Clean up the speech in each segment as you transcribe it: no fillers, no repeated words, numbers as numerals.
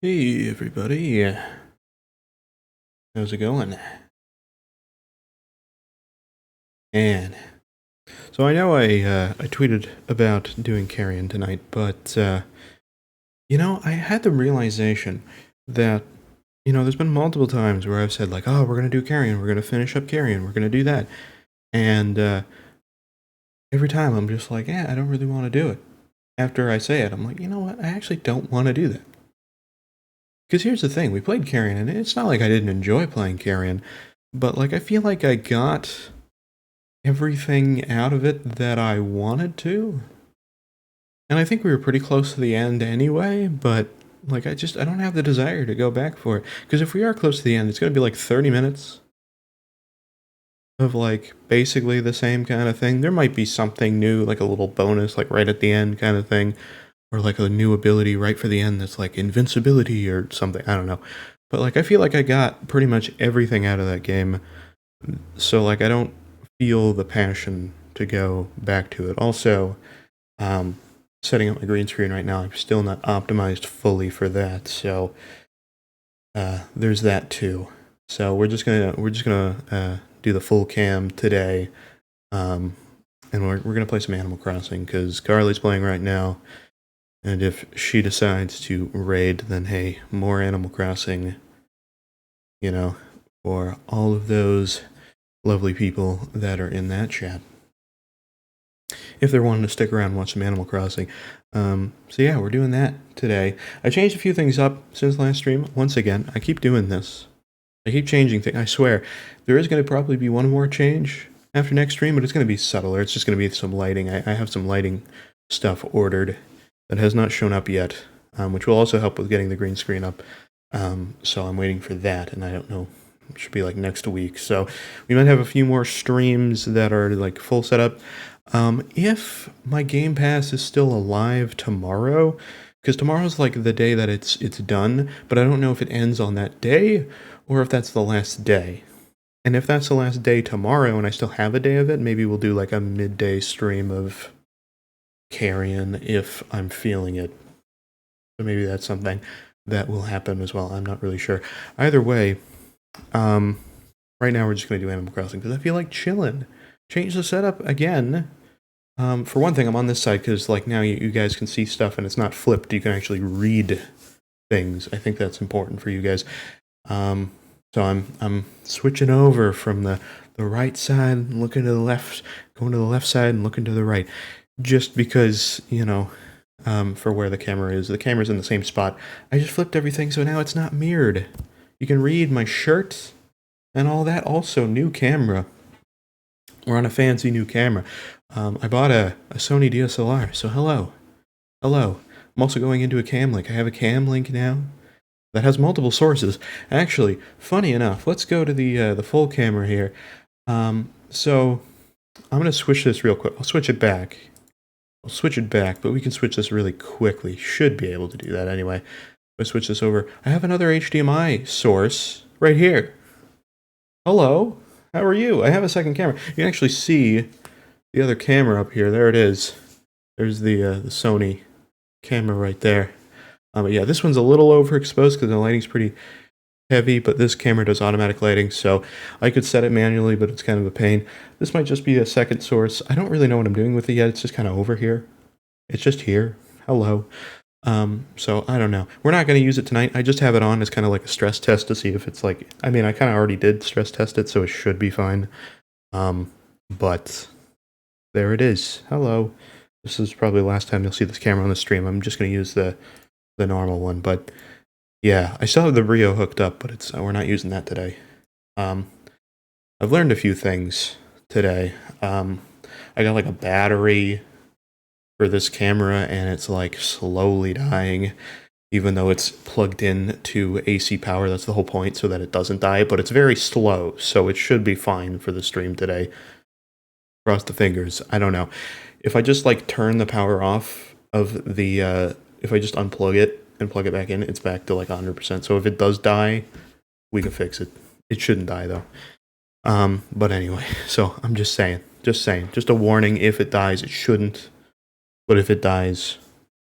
Hey everybody, how's it going? And so I know I tweeted about doing carrion tonight, but I had the realization that there's been multiple times where I've said like, oh, we're gonna do carrion, we're gonna finish up carrion, we're gonna do that, and every time I'm just like, yeah, I don't really want to do it. After I say it, I'm like, you know what? I actually don't want to do that. Because here's the thing, we played carrion, and it's not like I didn't enjoy playing carrion, but like I feel like I got everything out of it that I wanted to. And I think we were pretty close to the end anyway, but like I don't have the desire to go back for it. Because if we are close to the end, it's gonna be like 30 minutes of like basically the same kind of thing. There might be something new, like a little bonus, like right at the end kind of thing, or like a new ability right for the end that's like invincibility or something. I don't know. But like I feel like I got pretty much everything out of that game. So like I don't feel the passion to go back to it. Also, um, setting up my green screen right now, I'm still not optimized fully for that. So there's that too. So we're just gonna do the full cam today, um, and we're gonna play some Animal Crossing because Carly's playing right now. And if she decides to raid, then hey, more Animal Crossing, you know, for all of those lovely people that are in that chat. If they're wanting to stick around and watch some Animal Crossing. So yeah, we're doing that today. I changed a few things up since last stream. Once again, I keep doing this. I keep changing things. I swear, there is going to probably be one more change after next stream, but it's going to be subtler. It's just going to be some lighting. I have some lighting stuff ordered that has not shown up yet, which will also help with getting the green screen up. So I'm waiting for that, and I don't know. It should be like next week. So we might have a few more streams that are like full setup. If my Game Pass is still alive tomorrow, because tomorrow's like the day that it's done, but I don't know if it ends on that day or if that's the last day. And if that's the last day tomorrow and I still have a day of it, maybe we'll do like a midday stream of Carrion if I'm feeling it. So maybe that's something that will happen as well. I'm not really sure. Either way, right now we're just going to do Animal Crossing because I feel like chilling. Change the setup again. For one thing, I'm on this side because like now you guys can see stuff and it's not flipped. You can actually read things. I think that's important for you guys. So I'm switching over from the right side, looking to the left, going to the left side and looking to the right, just because for where the camera is. The camera's in the same spot. I just flipped everything so now it's not mirrored. You can read my shirt and all that. Also, new camera. We're on a fancy new camera. I bought a Sony DSLR, so hello. I'm also going into a cam link. I have a cam link now that has multiple sources. Actually, funny enough, let's go to the full camera here. So I'm gonna switch this real quick. I'll switch it back, but we can switch this really quickly. Should be able to do that anyway. Let's switch this over. I have another HDMI source right here. Hello, how are you? I have a second camera. You can actually see the other camera up here. There it is. There's the Sony camera right there. But yeah, this one's a little overexposed because the lighting's pretty heavy, but this camera does automatic lighting, so I could set it manually, but it's kind of a pain. This might just be a second source. I don't really know what I'm doing with it yet. It's just kind of over here. It's just here. Hello. So I don't know. We're not going to use it tonight. I just have it on as kind of like a stress test to see if it's like, I mean, I kind of already did stress test it, so it should be fine. But there it is. Hello. This is probably the last time you'll see this camera on the stream. I'm just going to use the normal one, but yeah, I still have the Brio hooked up, but it's we're not using that today. I've learned a few things today. I got like a battery for this camera, and it's like slowly dying, even though it's plugged in to AC power. That's the whole point, so that it doesn't die. But it's very slow, so it should be fine for the stream today. Cross the fingers. I don't know. If I just like turn the power off of the if I just unplug it and plug it back in, it's back to like 100%. So if it does die, we can fix it. It shouldn't die though. But anyway, so I'm just saying, just a warning. If it dies, it shouldn't. But if it dies,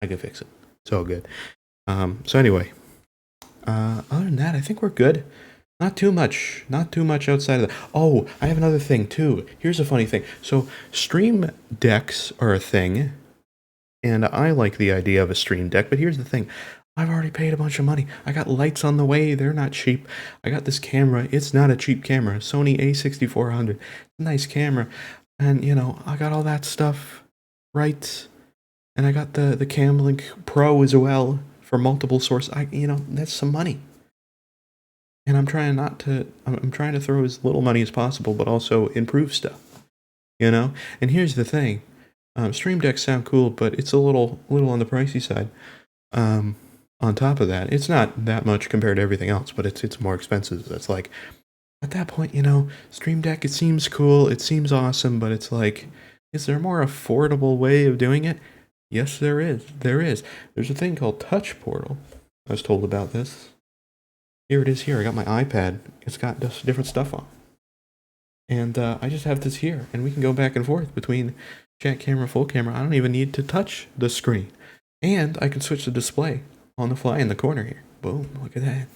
I can fix it. It's all good. So anyway, Other than that, I think we're good. Not too much. Not too much outside of that. Oh, I have another thing too. Here's a funny thing. So stream decks are a thing, and I like the idea of a stream deck, but here's the thing. I've already paid a bunch of money. I got lights on the way. They're not cheap. I got this camera. It's not a cheap camera. Sony A6400. Nice camera. And, you know, I got all that stuff right. And I got the Camlink Pro as well for multiple source. You know, that's some money. And I'm trying not to, I'm trying to throw as little money as possible, but also improve stuff, you know? And here's the thing. Stream decks sound cool, but it's a little on the pricey side. On top of that, it's not that much compared to everything else, but it's more expensive. It's like, at that point, you know, Stream Deck, it seems cool, it seems awesome, but it's like, is there a more affordable way of doing it? Yes, there is. There is. There's a thing called Touch Portal. I was told about this. Here it is here. I got my iPad. It's got just different stuff on. And I just have this here, and we can go back and forth between chat camera, full camera. I don't even need to touch the screen. And I can switch the display on the fly in the corner here. Boom, look at that.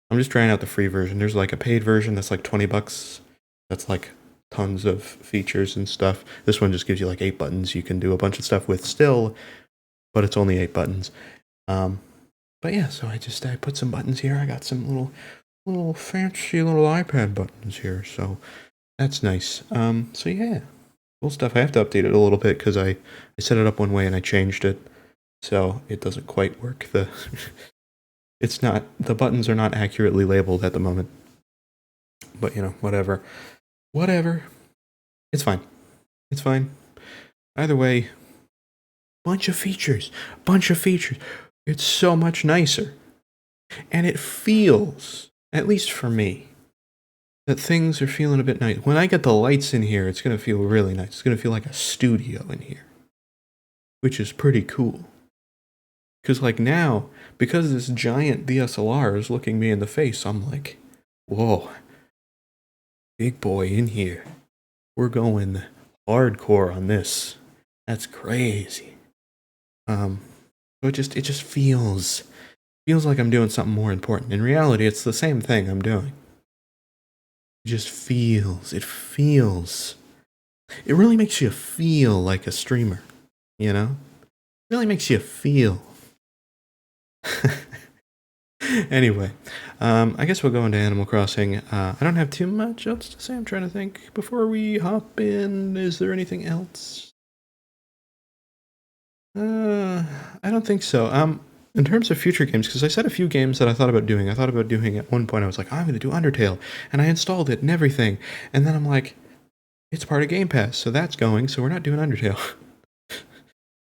I'm just trying out the free version. There's like a paid version that's like 20 bucks. That's like tons of features and stuff. This one just gives you like 8 buttons. You can do a bunch of stuff with still, but it's only 8 buttons. But yeah, so I put some buttons here. I got some little fancy little iPad buttons here. So that's nice. So yeah, cool stuff. I have to update it a little bit because I set it up one way and I changed it. So it doesn't quite work. The buttons are not accurately labeled at the moment. But you know, whatever. It's fine. It's fine. Either way, bunch of features. It's so much nicer. And it feels, at least for me, that things are feeling a bit nice. When I get the lights in here, it's going to feel really nice. It's going to feel like a studio in here, which is pretty cool. Because like now, because this giant DSLR is looking me in the face, I'm like, whoa, big boy in here. We're going hardcore on this. That's crazy. So it just feels like I'm doing something more important. In reality, it's the same thing I'm doing. It just feels. It really makes you feel like a streamer, you know? It really makes you feel. Anyway, I guess we'll go into Animal Crossing. I don't have too much else to say. I'm trying to think. Before we hop in, is there anything else? I don't think so. In terms of future games, because I said a few games that I thought about doing. At one point, I was like, I'm going to do Undertale. And I installed it and everything. And then I'm like, it's part of Game Pass, so that's going, so we're not doing Undertale.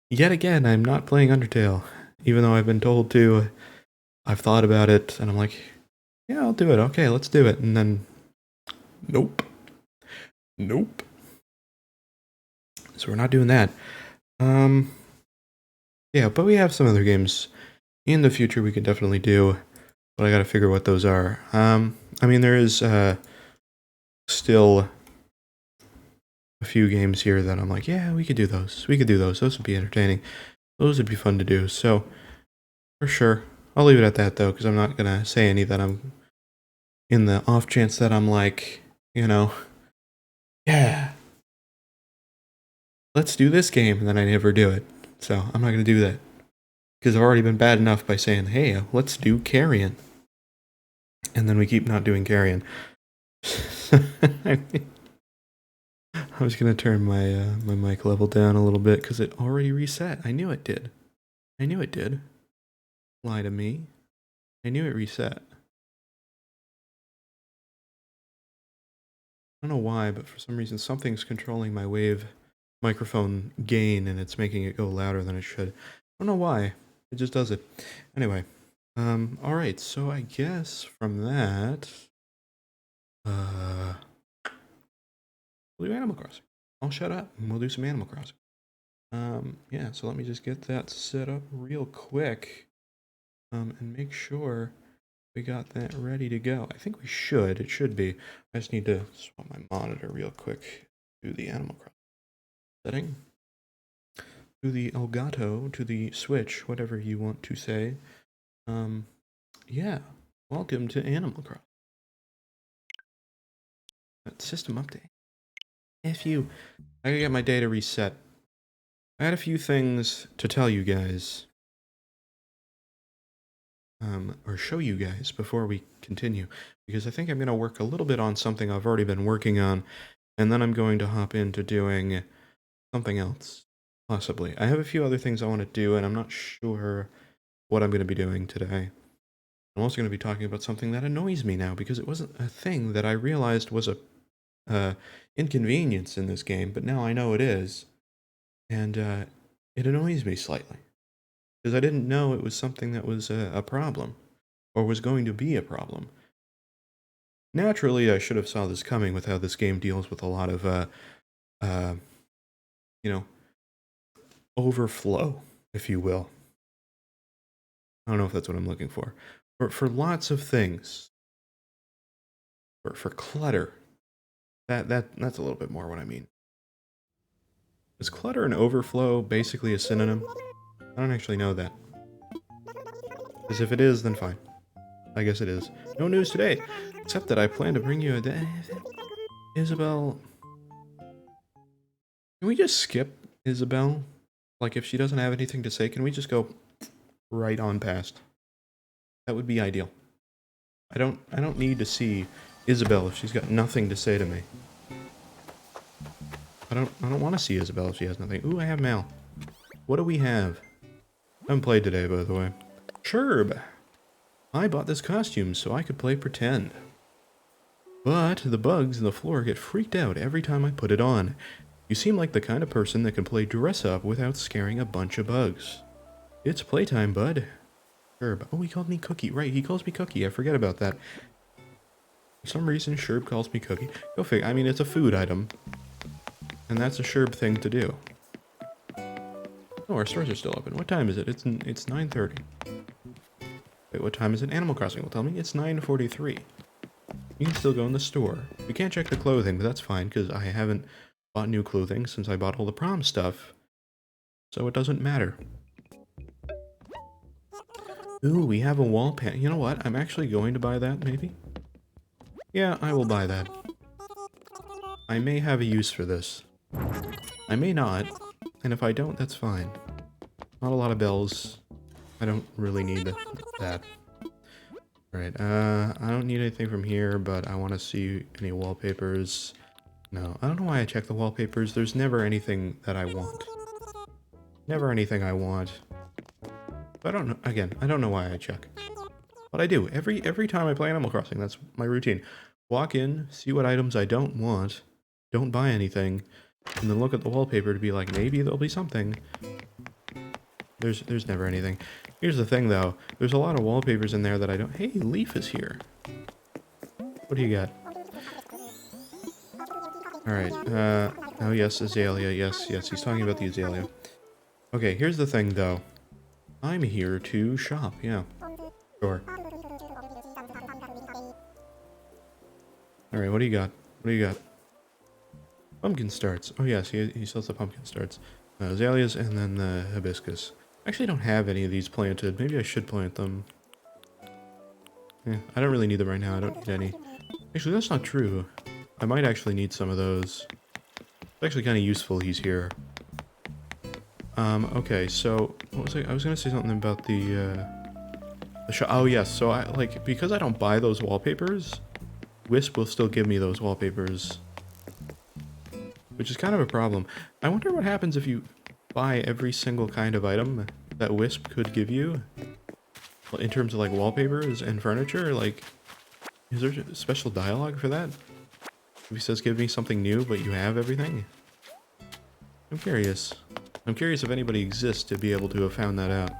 Yet again, I'm not playing Undertale. Even though I've been told to. I've thought about it, and I'm like, yeah, I'll do it. Okay, let's do it. And then, nope. So we're not doing that. Yeah, but we have some other games in the future we could definitely do, but I gotta figure what those are. I mean, there is still a few games here that I'm like, yeah, we could do those. Those would be entertaining. Those would be fun to do. So, for sure. I'll leave it at that, though, because I'm not gonna say any that I'm in the off chance that I'm like, you know, yeah, let's do this game, and then I never do it. So I'm not going to do that. Because I've already been bad enough by saying, hey, let's do Carrion. And then we keep not doing Carrion. I was going to turn my my mic level down a little bit because it already reset. I knew it did. Lie to me. I knew it reset. I don't know why, but for some reason something's controlling my wave microphone gain and it's making it go louder than it should. I don't know why. It just does it. Anyway. Alright, so I guess from that we'll do Animal Crossing. I'll shut up and we'll do some Animal Crossing. Yeah, so let me just get that set up real quick. And make sure we got that ready to go. I think we should. It should be. I just need to swap my monitor real quick to the Animal Crossing setting. To the Elgato, to the Switch, whatever you want to say. Yeah, welcome to Animal Crossing. System update. I gotta get my data reset. I had a few things to tell you guys. Or show you guys before we continue. Because I think I'm gonna work a little bit on something I've already been working on. And then I'm going to hop into doing something else. Possibly. I have a few other things I want to do, and I'm not sure what I'm going to be doing today. I'm also going to be talking about something that annoys me now, because it wasn't a thing that I realized was a inconvenience in this game, but now I know it is. And it annoys me slightly. Because I didn't know it was something that was a problem, or was going to be a problem. Naturally, I should have saw this coming with how this game deals with a lot of, you know, overflow, if you will. I don't know if that's what I'm looking for. For lots of things. For clutter. That's a little bit more what I mean. Is clutter and overflow basically a synonym? I don't actually know that. Because if it is, then fine. I guess it is. No news today, except that I plan to bring you a... Isabel... Can we just skip Isabel? Like, if she doesn't have anything to say, can we just go right on past? That would be ideal. I don't need to see Isabel if she's got nothing to say to me. I don't want to see Isabel if she has nothing. Ooh, I have mail. What do we have? I haven't played today, by the way. Sherb! I bought this costume so I could play pretend. But the bugs in the floor get freaked out every time I put it on. You seem like the kind of person that can play dress up without scaring a bunch of bugs. It's playtime, bud. Sherb. Oh, he called me Cookie. Right, he calls me Cookie. I forget about that. For some reason, Sherb calls me Cookie. Go figure. I mean, it's a food item. And that's a Sherb thing to do. Oh, our stores are still open. What time is it? It's 9:30. Wait, what time is it? Animal Crossing will tell me. It's 9:43. You can still go in the store. We can't check the clothing, but that's fine, because I haven't bought new clothing since I bought all the prom stuff. So it doesn't matter. Ooh, we have a wall pan. You know what? I'm actually going to buy that, maybe? Yeah, I will buy that. I may have a use for this. I may not, and if I don't, that's fine. Not a lot of bells. I don't really need that. Alright, I don't need anything from here, but I want to see any wallpapers. No, I don't know why I check the wallpapers. There's never anything that I want. Never anything I want. I don't know. Again, I don't know why I check. But I do. Every time I play Animal Crossing, that's my routine. Walk in, see what items I don't want, don't buy anything, and then look at the wallpaper to be like, maybe there'll be something. There's never anything. Here's the thing, though. There's a lot of wallpapers in there that I don't... Hey, Leaf is here. What do you got? Alright, oh yes, Azalea. Yes, he's talking about the Azalea. Okay, here's the thing, though. I'm here to shop, yeah. Sure. Alright, what do you got? What do you got? Pumpkin starts. Oh yes, he sells the pumpkin starts. Azaleas and then the hibiscus. I actually don't have any of these planted. Maybe I should plant them. Yeah, I don't really need them right now. I don't need any. Actually, that's not true. I might actually need some of those. It's actually kind of useful he's here. Okay, so what was I was gonna say something about the shop. Oh yes, so because I don't buy those wallpapers, Wisp will still give me those wallpapers, which is kind of a problem. I wonder what happens if you buy every single kind of item that Wisp could give you, in terms of like wallpapers and furniture. Like, is there a special dialogue for that? If he says give me something new, but you have everything? I'm curious. I'm curious if anybody exists to be able to have found that out.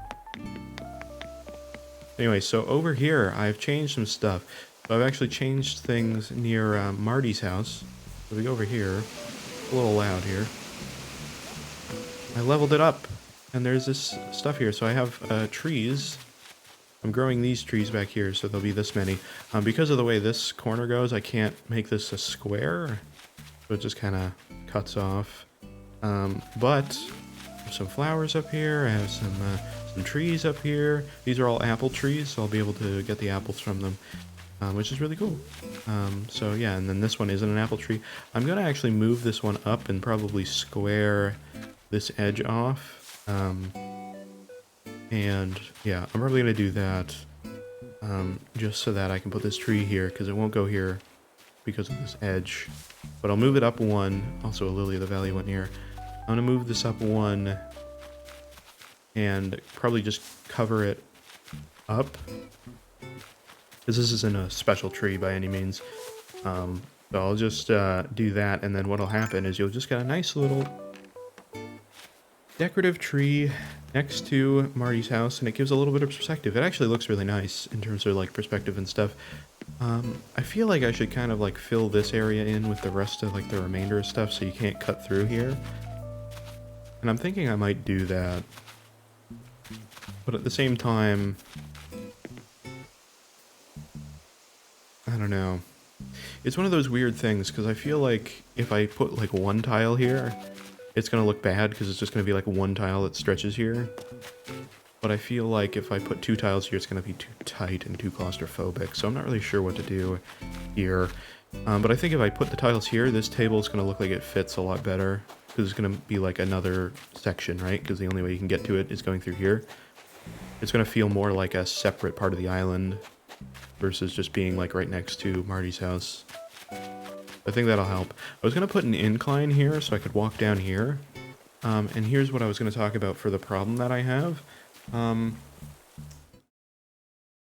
Anyway, so over here, I've changed some stuff. So I've actually changed things near Marty's house. So we go over here. It's a little loud here. I leveled it up. And there's this stuff here. So I have trees. I'm growing these trees back here, so there'll be this many. Because of the way this corner goes, I can't make this a square. So it just kind of cuts off. But... some flowers up here. I have some some trees up here. These are all apple trees, so I'll be able to get the apples from them, which is really cool. So yeah, and then this one isn't an apple tree. I'm gonna actually move this one up and probably square this edge off. And yeah, I'm probably gonna do that, just so that I can put this tree here, because it won't go here because of this edge. But I'll move it up one. Also, a lily of the valley one here. I'm gonna move this up one and probably just cover it up, because this isn't a special tree by any means. So I'll just do that, and then what'll happen is you'll just get a nice little decorative tree next to Marty's house, and it gives a little bit of perspective. It actually looks really nice in terms of like perspective and stuff. I feel like I should kind of like fill this area in with the rest of like the remainder of stuff so you can't cut through here. And I'm thinking I might do that. But at the same time, I don't know. It's one of those weird things, because I feel like if I put like one tile here, it's going to look bad because it's just going to be like one tile that stretches here. But I feel like if I put two tiles here, it's going to be too tight and too claustrophobic. So I'm not really sure what to do here. But I think if I put the tiles here, this table is going to look like it fits a lot better. Because it's going to be like another section, right? Because the only way you can get to it is going through here. It's going to feel more like a separate part of the island versus just being like right next to Marty's house. I think that'll help. I was going to put an incline here so I could walk down here. And here's what I was going to talk about for the problem that I have.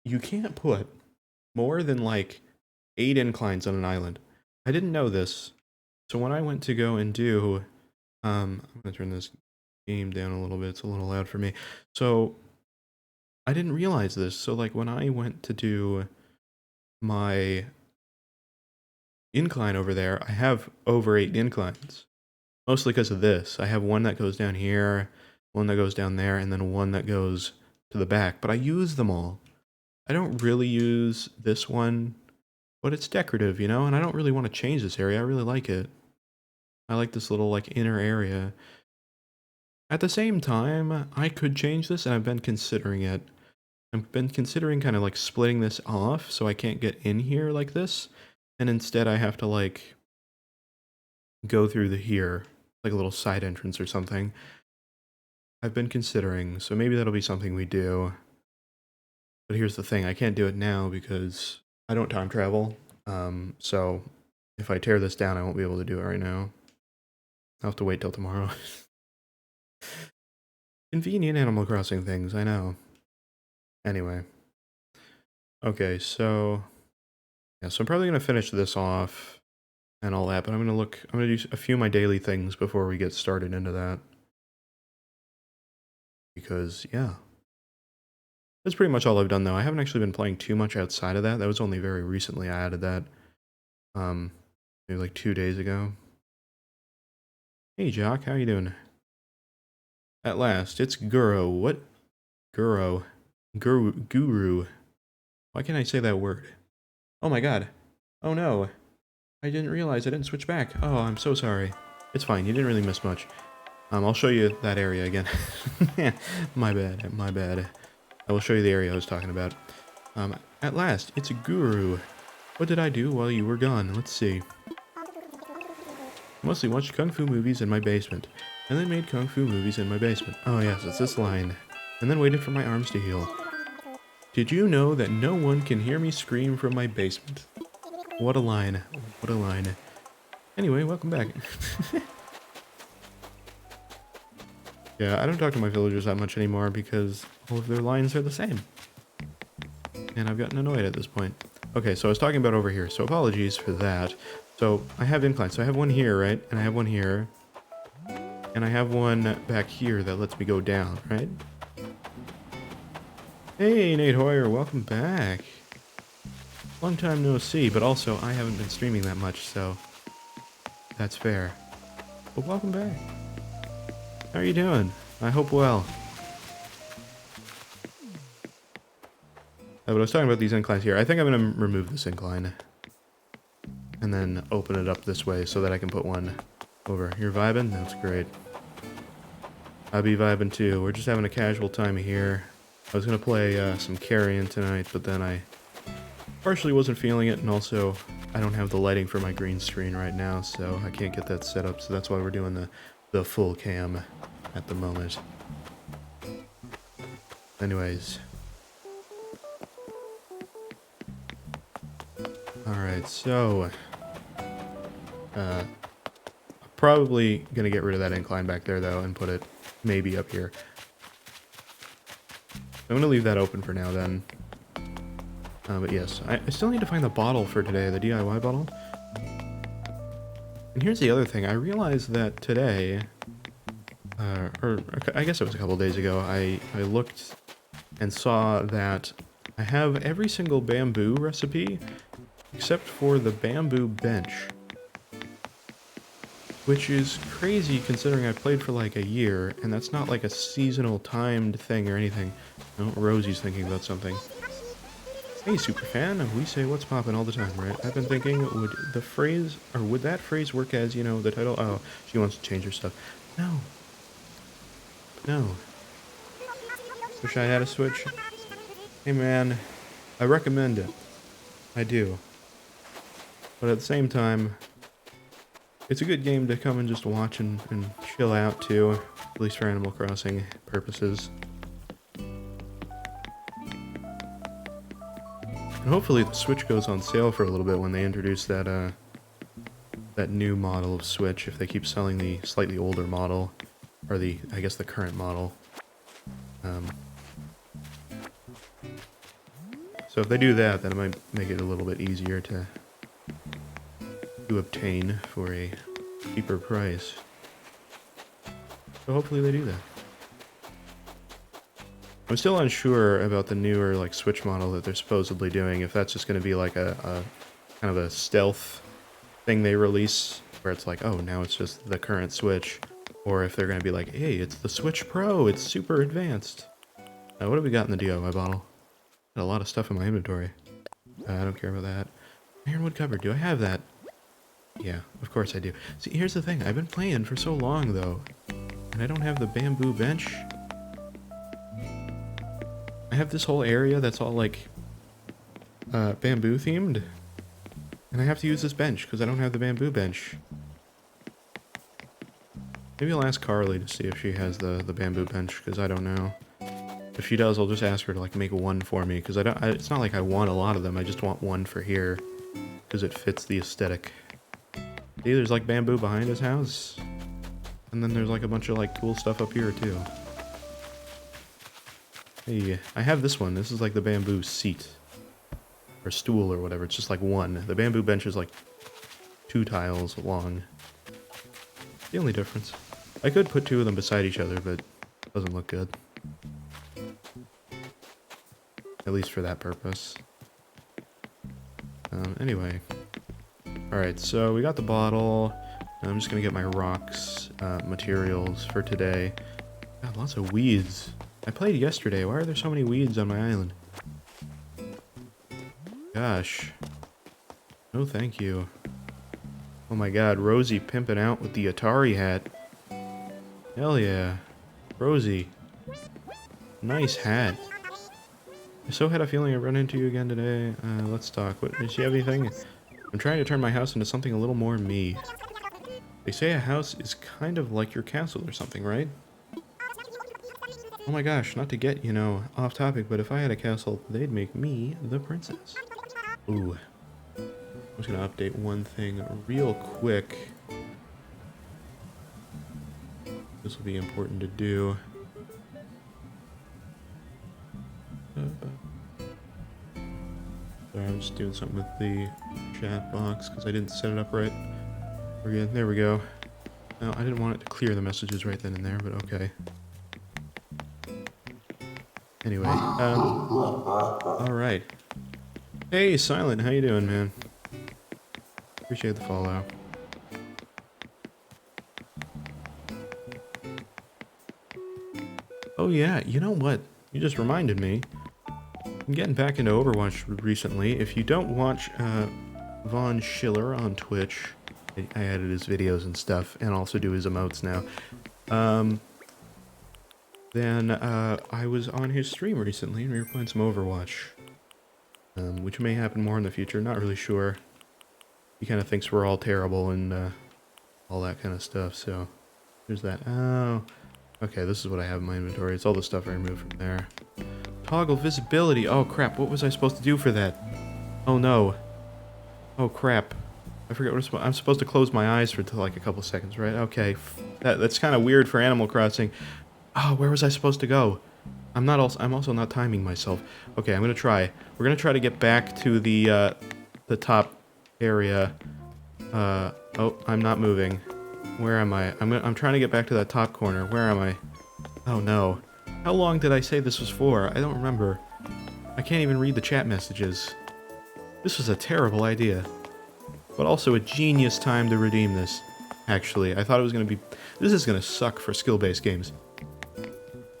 You can't put more than like 8 inclines on an island. I didn't know this. So when I went to go and do... I'm going to turn this game down a little bit. It's a little loud for me. So I didn't realize this. So like when I went to do my incline over there, I have over 8 inclines. Mostly because of this. I have one that goes down here, one that goes down there, and then one that goes to the back. But I use them all. I don't really use this one, but it's decorative, you know? And I don't really want to change this area. I really like it. I like this little like inner area. At the same time, I could change this, and I've been considering it. I've been considering kind of like splitting this off so I can't get in here like this. And instead I have to like go through the here, like a little side entrance or something. I've been considering, so maybe that'll be something we do. But here's the thing, I can't do it now because I don't time travel. So if I tear this down, I won't be able to do it right now. I'll have to wait till tomorrow. Convenient Animal Crossing things, I know. Anyway. Okay, so... yeah, so I'm probably going to finish this off and all that, but I'm going to do a few of my daily things before we get started into that. Because, yeah. That's pretty much all I've done, though. I haven't actually been playing too much outside of that. That was only very recently I added that. Maybe like 2 days ago. Hey, Jock, how you doing? At last, it's Guru. What? Guru. Guru. Why can't I say that word? Oh my god. Oh no. I didn't realize I didn't switch back. Oh, I'm so sorry. It's fine, you didn't really miss much. I'll show you that area again. My bad, my bad. I will show you the area I was talking about. At last, it's a Guru. What did I do while you were gone? Let's see. Mostly watched Kung Fu movies in my basement. And then made Kung Fu movies in my basement. Oh yes, it's this line. And then waited for my arms to heal. Did you know that no one can hear me scream from my basement? What a line. What a line. Anyway, welcome back. Yeah, I don't talk to my villagers that much anymore because all of their lines are the same. And I've gotten annoyed at this point. Okay, so I was talking about over here, so apologies for that. So I have inclines. So I have one here, right? And I have one here. And I have one back here that lets me go down, right? Hey, Nate Hoyer, welcome back. Long time no see, but also I haven't been streaming that much, so that's fair. But welcome back. How are you doing? I hope well. But I was talking about these inclines here. I think I'm going to remove this incline. And then open it up this way so that I can put one over. You're vibing? That's great. I'll be vibing too. We're just having a casual time here. I was gonna play some Carrion tonight, but then I partially wasn't feeling it, and also I don't have the lighting for my green screen right now, so I can't get that set up, so that's why we're doing the full cam at the moment. Anyways. Alright, so probably gonna get rid of that incline back there though and put it maybe up here. I'm gonna leave that open for now then. But yes, I still need to find the bottle for today, the DIY bottle. And here's the other thing, I realized that today, or I guess it was a couple days ago, I looked and saw that I have every single bamboo recipe except for the bamboo bench. Which is crazy considering I played for like a year, and that's not like a seasonal timed thing or anything. No, Rosie's thinking about something. Hey, superfan, we say what's poppin' all the time, right? I've been thinking, would the phrase, or would that phrase work as, you know, the title? Oh, she wants to change her stuff. No. No. Wish I had a Switch. Hey man, I recommend it. I do. But at the same time, it's a good game to come and just watch and chill out to, at least for Animal Crossing purposes. And hopefully the Switch goes on sale for a little bit when they introduce that that new model of Switch, if they keep selling the slightly older model, or I guess the current model. So if they do that, then it might make it a little bit easier to obtain for a cheaper price. So hopefully they do that. I'm still unsure about the newer like Switch model that they're supposedly doing, if that's just going to be like a kind of a stealth thing they release, where it's like, oh, now it's just the current Switch, or if they're going to be like, hey, it's the Switch Pro, it's super advanced. What have we got in the DIY bottle? Got a lot of stuff in my inventory. I don't care about that. Ironwood cupboard, do I have that? Yeah, of course I do. See, here's the thing, I've been playing for so long though, and I don't have the bamboo bench. I have this whole area that's all like bamboo themed, and I have to use this bench because I don't have the bamboo bench. Maybe I'll ask Carly to see if she has the bamboo bench, because I don't know. If she does, I'll just ask her to like make one for me, because it's not like I want a lot of them, I just want one for here because it fits the aesthetic. See, there's like bamboo behind his house, and then there's like a bunch of like cool stuff up here too. Hey, I have this one. This is like the bamboo seat. Or stool or whatever. It's just like one. The bamboo bench is like 2 tiles long. The only difference. I could put 2 of them beside each other, but it doesn't look good. At least for that purpose. Anyway. Alright, so we got the bottle. I'm just gonna get my rocks materials for today. God, lots of weeds. I played yesterday. Why are there so many weeds on my island? Gosh. No thank you. Oh my god, Rosie pimping out with the Atari hat. Hell yeah. Rosie. Nice hat. I so had a feeling I'd run into you again today. Let's talk. Does she have anything? I'm trying to turn my house into something a little more me. They say a house is kind of like your castle or something, right? Oh my gosh, not to get, you know, off topic, but if I had a castle, they'd make me the princess. Ooh. I'm just gonna update one thing real quick. This will be important to do. Sorry, I'm just doing something with the chat box because I didn't set it up right. We're good. There we go. No, I didn't want it to clear the messages right then and there, but okay. Anyway, alright. Hey, Silent, how you doing, man? Appreciate the follow. Oh yeah, you know what? You just reminded me. I'm getting back into Overwatch recently. If you don't watch Von Schiller on Twitch, I edit his videos and stuff, and also do his emotes now. then I was on his stream recently and we were playing some Overwatch. Which may happen more in the future, not really sure. He kind of thinks we're all terrible and all that kind of stuff, so there's that. Oh, okay, this is what I have in my inventory. It's all the stuff I removed from there. Toggle visibility. Oh crap, what was I supposed to do for that? Oh no. Oh crap. I forget what I'm supposed to close my eyes for like a couple seconds, right? Okay, that's kind of weird for Animal Crossing. Oh, where was I supposed to go? I'm also not timing myself. Okay, I'm gonna try. We're gonna try to get back to the top area. Oh, I'm not moving. Where am I? I'm trying to get back to that top corner. Where am I? Oh no. How long did I say this was for? I don't remember. I can't even read the chat messages. This was a terrible idea. But also a genius time to redeem this. Actually, I thought it was gonna be... This is gonna suck for skill-based games.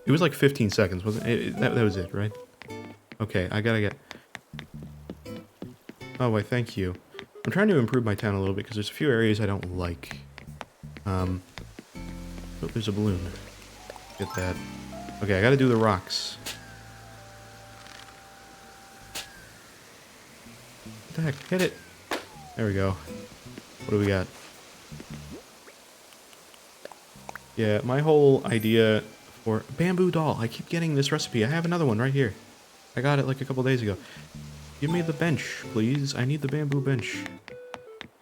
It was like 15 seconds, wasn't it? That was it, right? Okay, I gotta get... Oh, why, thank you. I'm trying to improve my town a little bit, because there's a few areas I don't like. Oh, there's a balloon. Get that. Okay, I gotta do the rocks. What the heck? Hit it! There we go. What do we got? Yeah, my whole idea for... Bamboo doll! I keep getting this recipe. I have another one right here. I got it like a couple days ago. Give me the bench, please. I need the bamboo bench.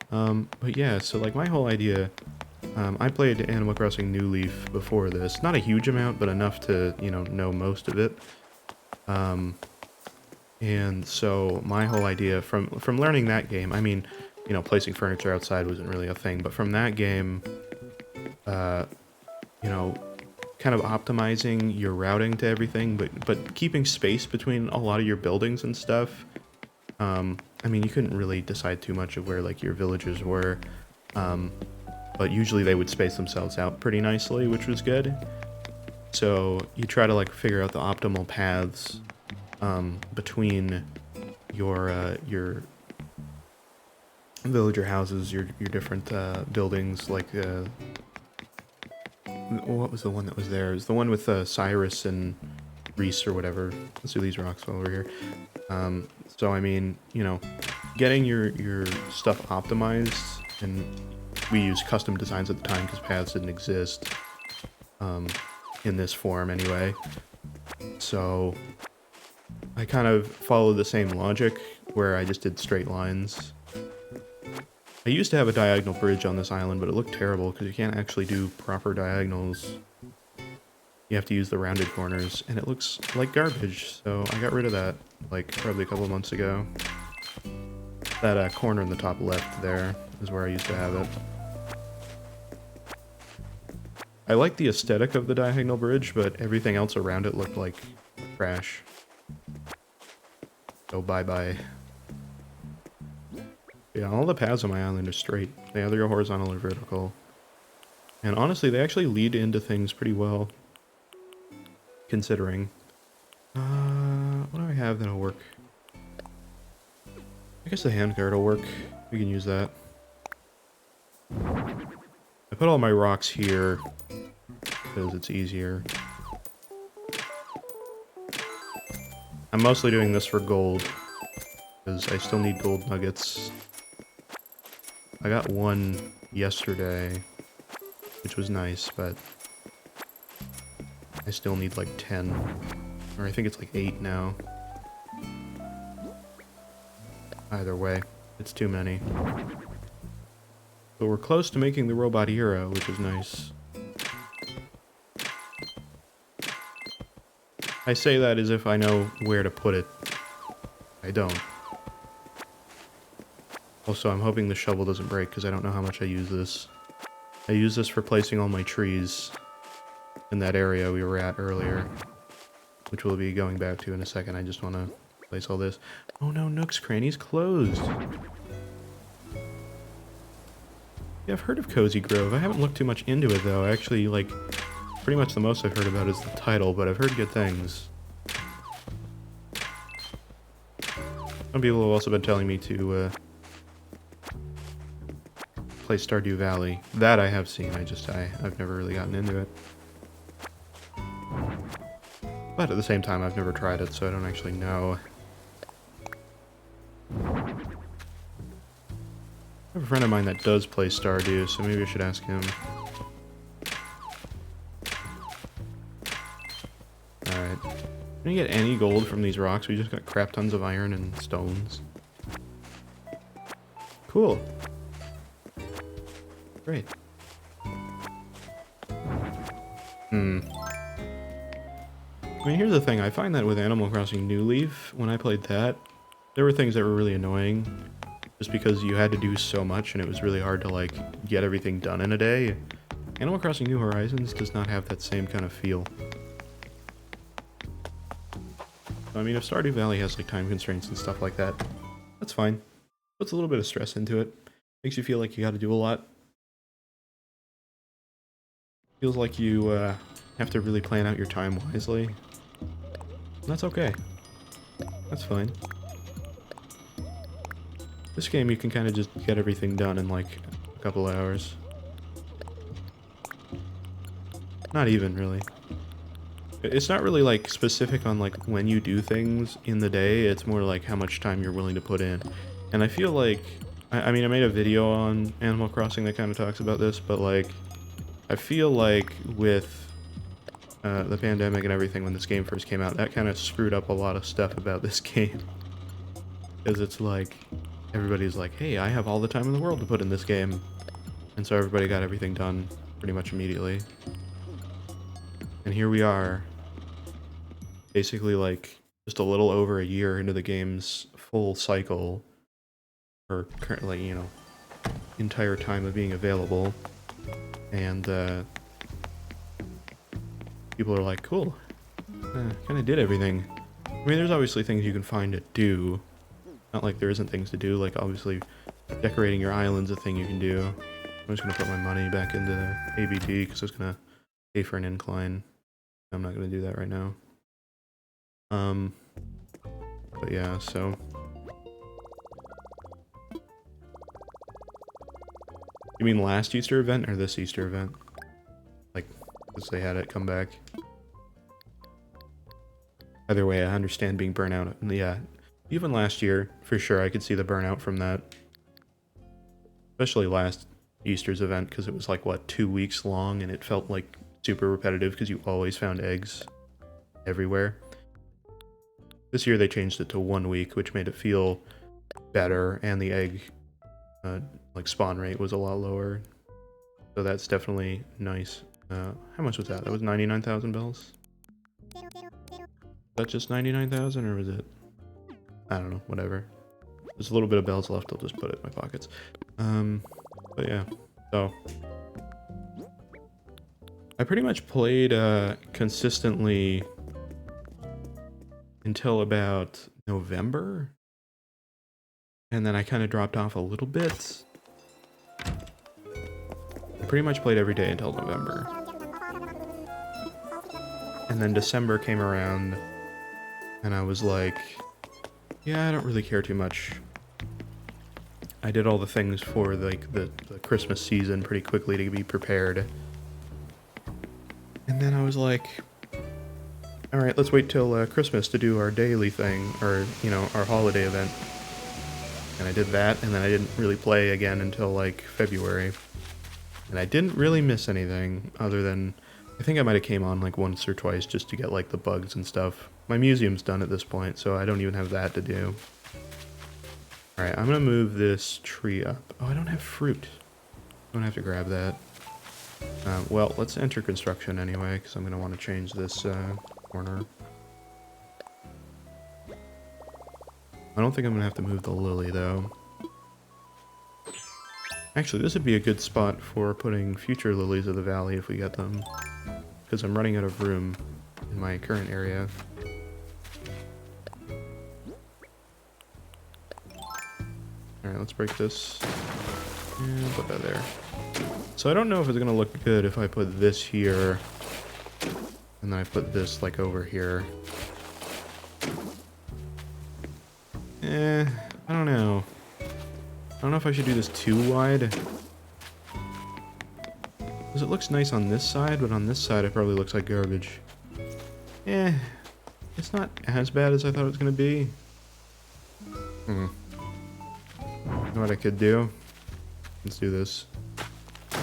But yeah, so like my whole idea... I played Animal Crossing New Leaf before this. Not a huge amount, but enough to, you know most of it. And so my whole idea from learning that game, I mean, you know, placing furniture outside wasn't really a thing, but from that game, you know, kind of optimizing your routing to everything, but keeping space between a lot of your buildings and stuff. I mean, you couldn't really decide too much of where, like, your villages were, but usually they would space themselves out pretty nicely, which was good. So you try to, like, figure out the optimal paths between your villager houses, your different buildings, like what was the one that was there? It was the one with Cyrus and Reese or whatever. Let's do these rocks while we're here. So I mean, you know, getting your stuff optimized, and we used custom designs at the time because paths didn't exist in this form anyway. So I kind of followed the same logic where I just did straight lines. I used to have a diagonal bridge on this island, but it looked terrible because you can't actually do proper diagonals. You have to use the rounded corners, and it looks like garbage, so I got rid of that, like, probably a couple of months ago. That corner in the top left there is where I used to have it. I like the aesthetic of the diagonal bridge, but everything else around it looked like trash. So bye-bye. Yeah, all the paths on my island are straight. They either go horizontal or vertical. And honestly, they actually lead into things pretty well. Considering. What do I have that'll work? I guess the handguard will work. We can use that. I put all my rocks here because it's easier. I'm mostly doing this for gold because I still need gold nuggets. I got one yesterday, which was nice, but I still need like 10, or I think it's like 8 now. Either way, it's too many. But we're close to making the robot hero, which is nice. I say that as if I know where to put it. I don't. Also, I'm hoping the shovel doesn't break, because I don't know how much I use this. I use this for placing all my trees in that area we were at earlier, which we'll be going back to in a second. I just want to place all this. Oh no, Nook's Cranny's closed! Yeah, I've heard of Cozy Grove. I haven't looked too much into it, though. Actually, like, pretty much the most I've heard about is the title, but I've heard good things. Some people have also been telling me to, play Stardew Valley. That I have seen, I've never really gotten into it. But at the same time, I've never tried it, so I don't actually know. I have a friend of mine that does play Stardew, so maybe I should ask him. Alright. Didn't get any gold from these rocks, we just got crap tons of iron and stones. Cool. Great. I mean, here's the thing, I find that with Animal Crossing New Leaf, when I played that, there were things that were really annoying, just because you had to do so much and it was really hard to, like, get everything done in a day. Animal Crossing New Horizons does not have that same kind of feel. I mean, if Stardew Valley has, like, time constraints and stuff like that, that's fine. Puts a little bit of stress into it. Makes you feel like you gotta do a lot. Feels like you, have to really plan out your time wisely. And that's okay. That's fine. This game, you can kind of just get everything done in, like, a couple hours. Not even, really. It's not really, like, specific on, like, when you do things in the day. It's more like how much time you're willing to put in. And I feel like... I mean, I made a video on Animal Crossing that kind of talks about this, but, like... I feel like with the pandemic and everything when this game first came out, that kind of screwed up a lot of stuff about this game. Because it's like... Everybody's like, hey, I have all the time in the world to put in this game. And so everybody got everything done pretty much immediately. And here we are, basically like just a little over a year into the game's full cycle, or currently, you know, entire time of being available. And people are like, cool, kind of did everything. I mean, there's obviously things you can find to do. Not like there isn't things to do, like obviously decorating your island's a thing you can do. I'm just going to put my money back into ABT because I was going to pay for an incline. I'm not going to do that right now. But yeah, so... You mean last Easter event or this Easter event? Like, because they had it come back. Either way, I understand being burnt out. Yeah. Even last year, for sure, I could see the burnout from that. Especially last Easter's event, because it was like, what, 2 weeks long, and it felt like super repetitive, because you always found eggs everywhere. This year they changed it to 1 week, which made it feel better, and the egg, like, spawn rate was a lot lower. So that's definitely nice. How much was that? That was 99,000 bells? Was that just 99,000, or was it... I don't know, whatever. There's a little bit of bells left, I'll just put it in my pockets. But yeah, so... I pretty much played, consistently until about November. And then I kind of dropped off a little bit. I pretty much played every day until November. And then December came around, and I was like... Yeah, I don't really care too much. I did all the things for like the Christmas season pretty quickly to be prepared. And then I was like, alright, let's wait till Christmas to do our daily thing, or, you know, our holiday event. And I did that, and then I didn't really play again until like February. And I didn't really miss anything, other than, I think I might have came on like once or twice just to get like the bugs and stuff. My museum's done at this point, so I don't even have that to do. Alright, I'm gonna move this tree up. Oh, I don't have fruit. I'm gonna have to grab that. Well, let's enter construction anyway, because I'm gonna want to change this corner. I don't think I'm gonna have to move the lily, though. Actually, this would be a good spot for putting future lilies of the valley if we get them. Because I'm running out of room in my current area. Alright, let's break this. And put that there. So I don't know if it's going to look good if I put this here. And then I put this, like, over here. I don't know. I don't know if I should do this too wide. Because it looks nice on this side, but on this side it probably looks like garbage. it's not as bad as I thought it was going to be. You know what I could do? Let's do this.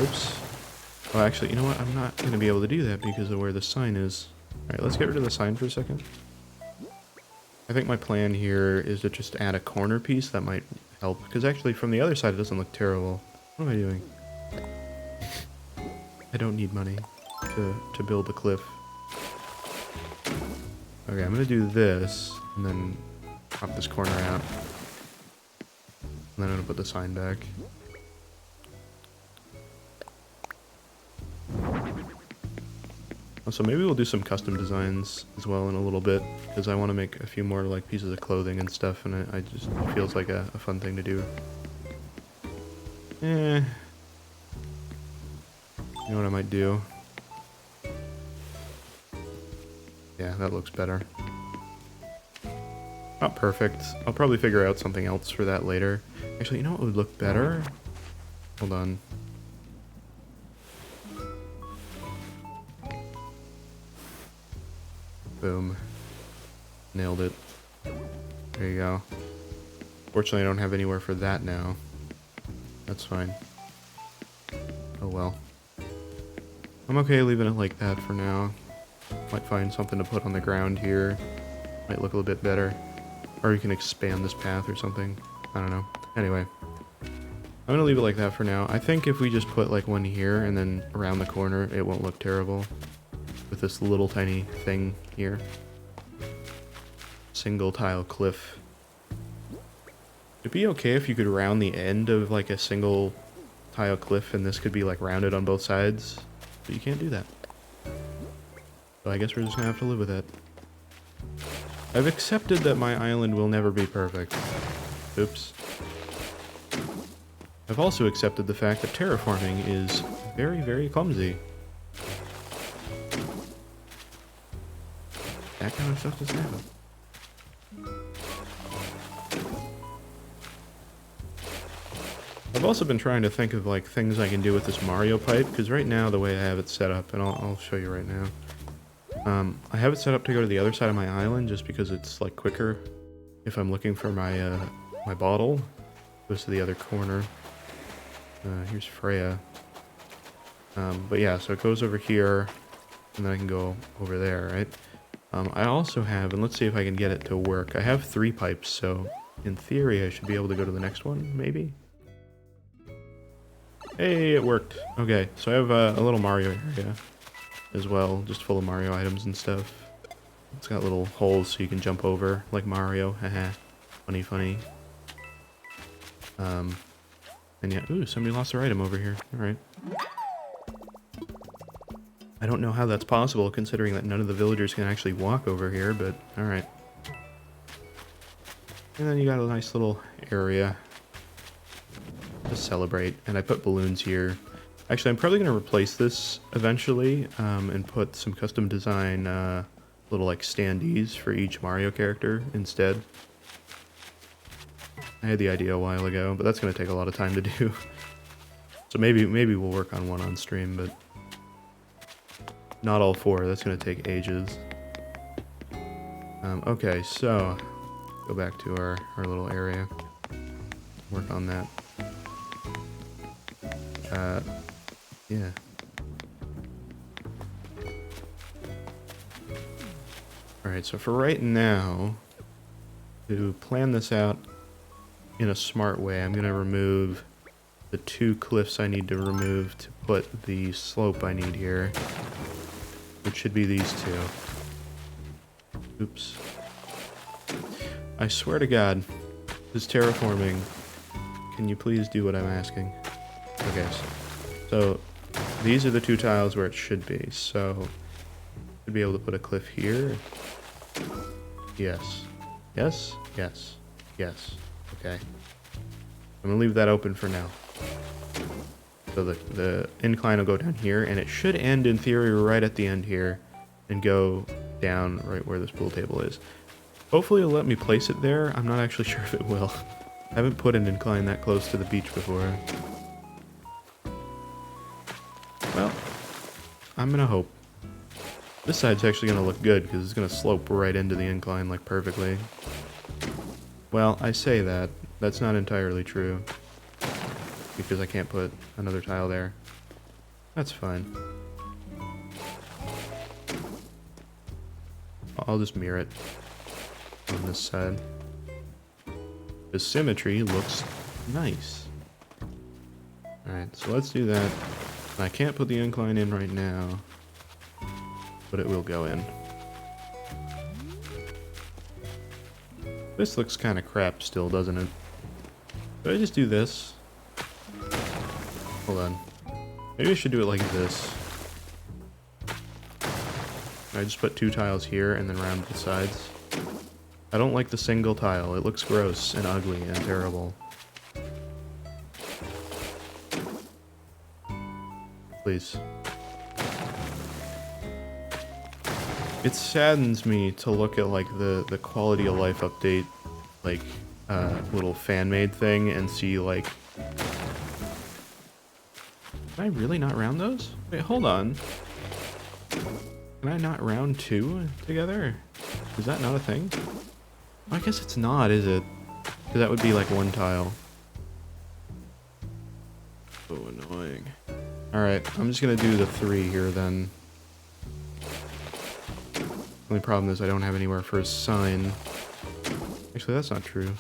Oops. Oh, actually, you know what? I'm not going to be able to do that because of where the sign is. Alright, let's get rid of the sign for a second. I think my plan here is to just add a corner piece. That might help. Because actually, from the other side, it doesn't look terrible. What am I doing? I don't need money to build the cliff. Okay, I'm going to do this, and then pop this corner out. And then I'm going to put the sign back. So maybe we'll do some custom designs as well in a little bit, because I want to make a few more like pieces of clothing and stuff, and it just feels like a fun thing to do. You know what I might do? Yeah, that looks better. Not perfect. I'll probably figure out something else for that later. Actually, you know what would look better? Hold on. Boom. Nailed it. There you go. Fortunately, I don't have anywhere for that now. That's fine. Oh well. I'm okay leaving it like that for now. Might find something to put on the ground here. Might look a little bit better. Or you can expand this path or something. I don't know. Anyway. I'm gonna leave it like that for now. I think if we just put like one here and then around the corner, it won't look terrible. With this little tiny thing here. Single tile cliff. It'd be okay if you could round the end of like a single tile cliff and this could be like rounded on both sides. But you can't do that. So I guess we're just gonna have to live with it. I've accepted that my island will never be perfect. Oops. I've also accepted the fact that terraforming is very, very clumsy. That kind of stuff doesn't happen. I've also been trying to think of like things I can do with this Mario pipe, because right now the way I have it set up, and I'll show you right now. I have it set up to go to the other side of my island just because it's like quicker. If I'm looking for my my bottle, it goes to the other corner. Here's Freya. But yeah, so it goes over here, and then I can go over there, right? I also have, and let's see if I can get it to work. I have 3 pipes, so in theory I should be able to go to the next one, maybe? Hey, it worked. Okay, so I have a little Mario area as well, just full of Mario items and stuff. It's got little holes so you can jump over, like Mario, haha. Funny, funny. And yeah, ooh, somebody lost their item over here. Alright. I don't know how that's possible, considering that none of the villagers can actually walk over here, but alright. And then you got a nice little area to celebrate, and I put balloons here. Actually, I'm probably going to replace this eventually, and put some custom design little like standees for each Mario character instead. I had the idea a while ago, but that's going to take a lot of time to do. So maybe we'll work on one on stream, but not all 4. That's going to take ages. Okay, so go back to our little area. Work on that. Yeah. Alright, so for right now, to plan this out in a smart way, I'm going to remove the 2 cliffs I need to remove to put the slope I need here, which should be these 2. Oops. I swear to God, this terraforming, can you please do what I'm asking? Okay, so these are the 2 tiles where it should be, so should be able to put a cliff here. Yes. Yes? Yes. Yes. Okay. I'm gonna leave that open for now. So the incline will go down here, and it should end in theory right at the end here, and go down right where this pool table is. Hopefully it'll let me place it there. I'm not actually sure if it will. I haven't put an incline that close to the beach before. Well, I'm gonna hope. This side's actually going to look good because it's going to slope right into the incline like perfectly. Well, I say that. That's not entirely true. Because I can't put another tile there. That's fine. I'll just mirror it on this side. The symmetry looks nice. Alright, so let's do that. I can't put the incline in right now, but it will go in. This looks kind of crap still, doesn't it? Should I just do this? Hold on. Maybe I should do it like this. I just put 2 tiles here and then round the sides. I don't like the single tile. It looks gross and ugly and terrible. Please. It saddens me to look at like the quality of life update, like little fan-made thing and see like... Can I really not round those? Wait, hold on. Can I not round 2 together? Is that not a thing? I guess it's not, is it? Because that would be like 1 tile. So annoying. Alright, I'm just gonna do the 3 here then. Only problem is I don't have anywhere for a sign. Actually, that's not true.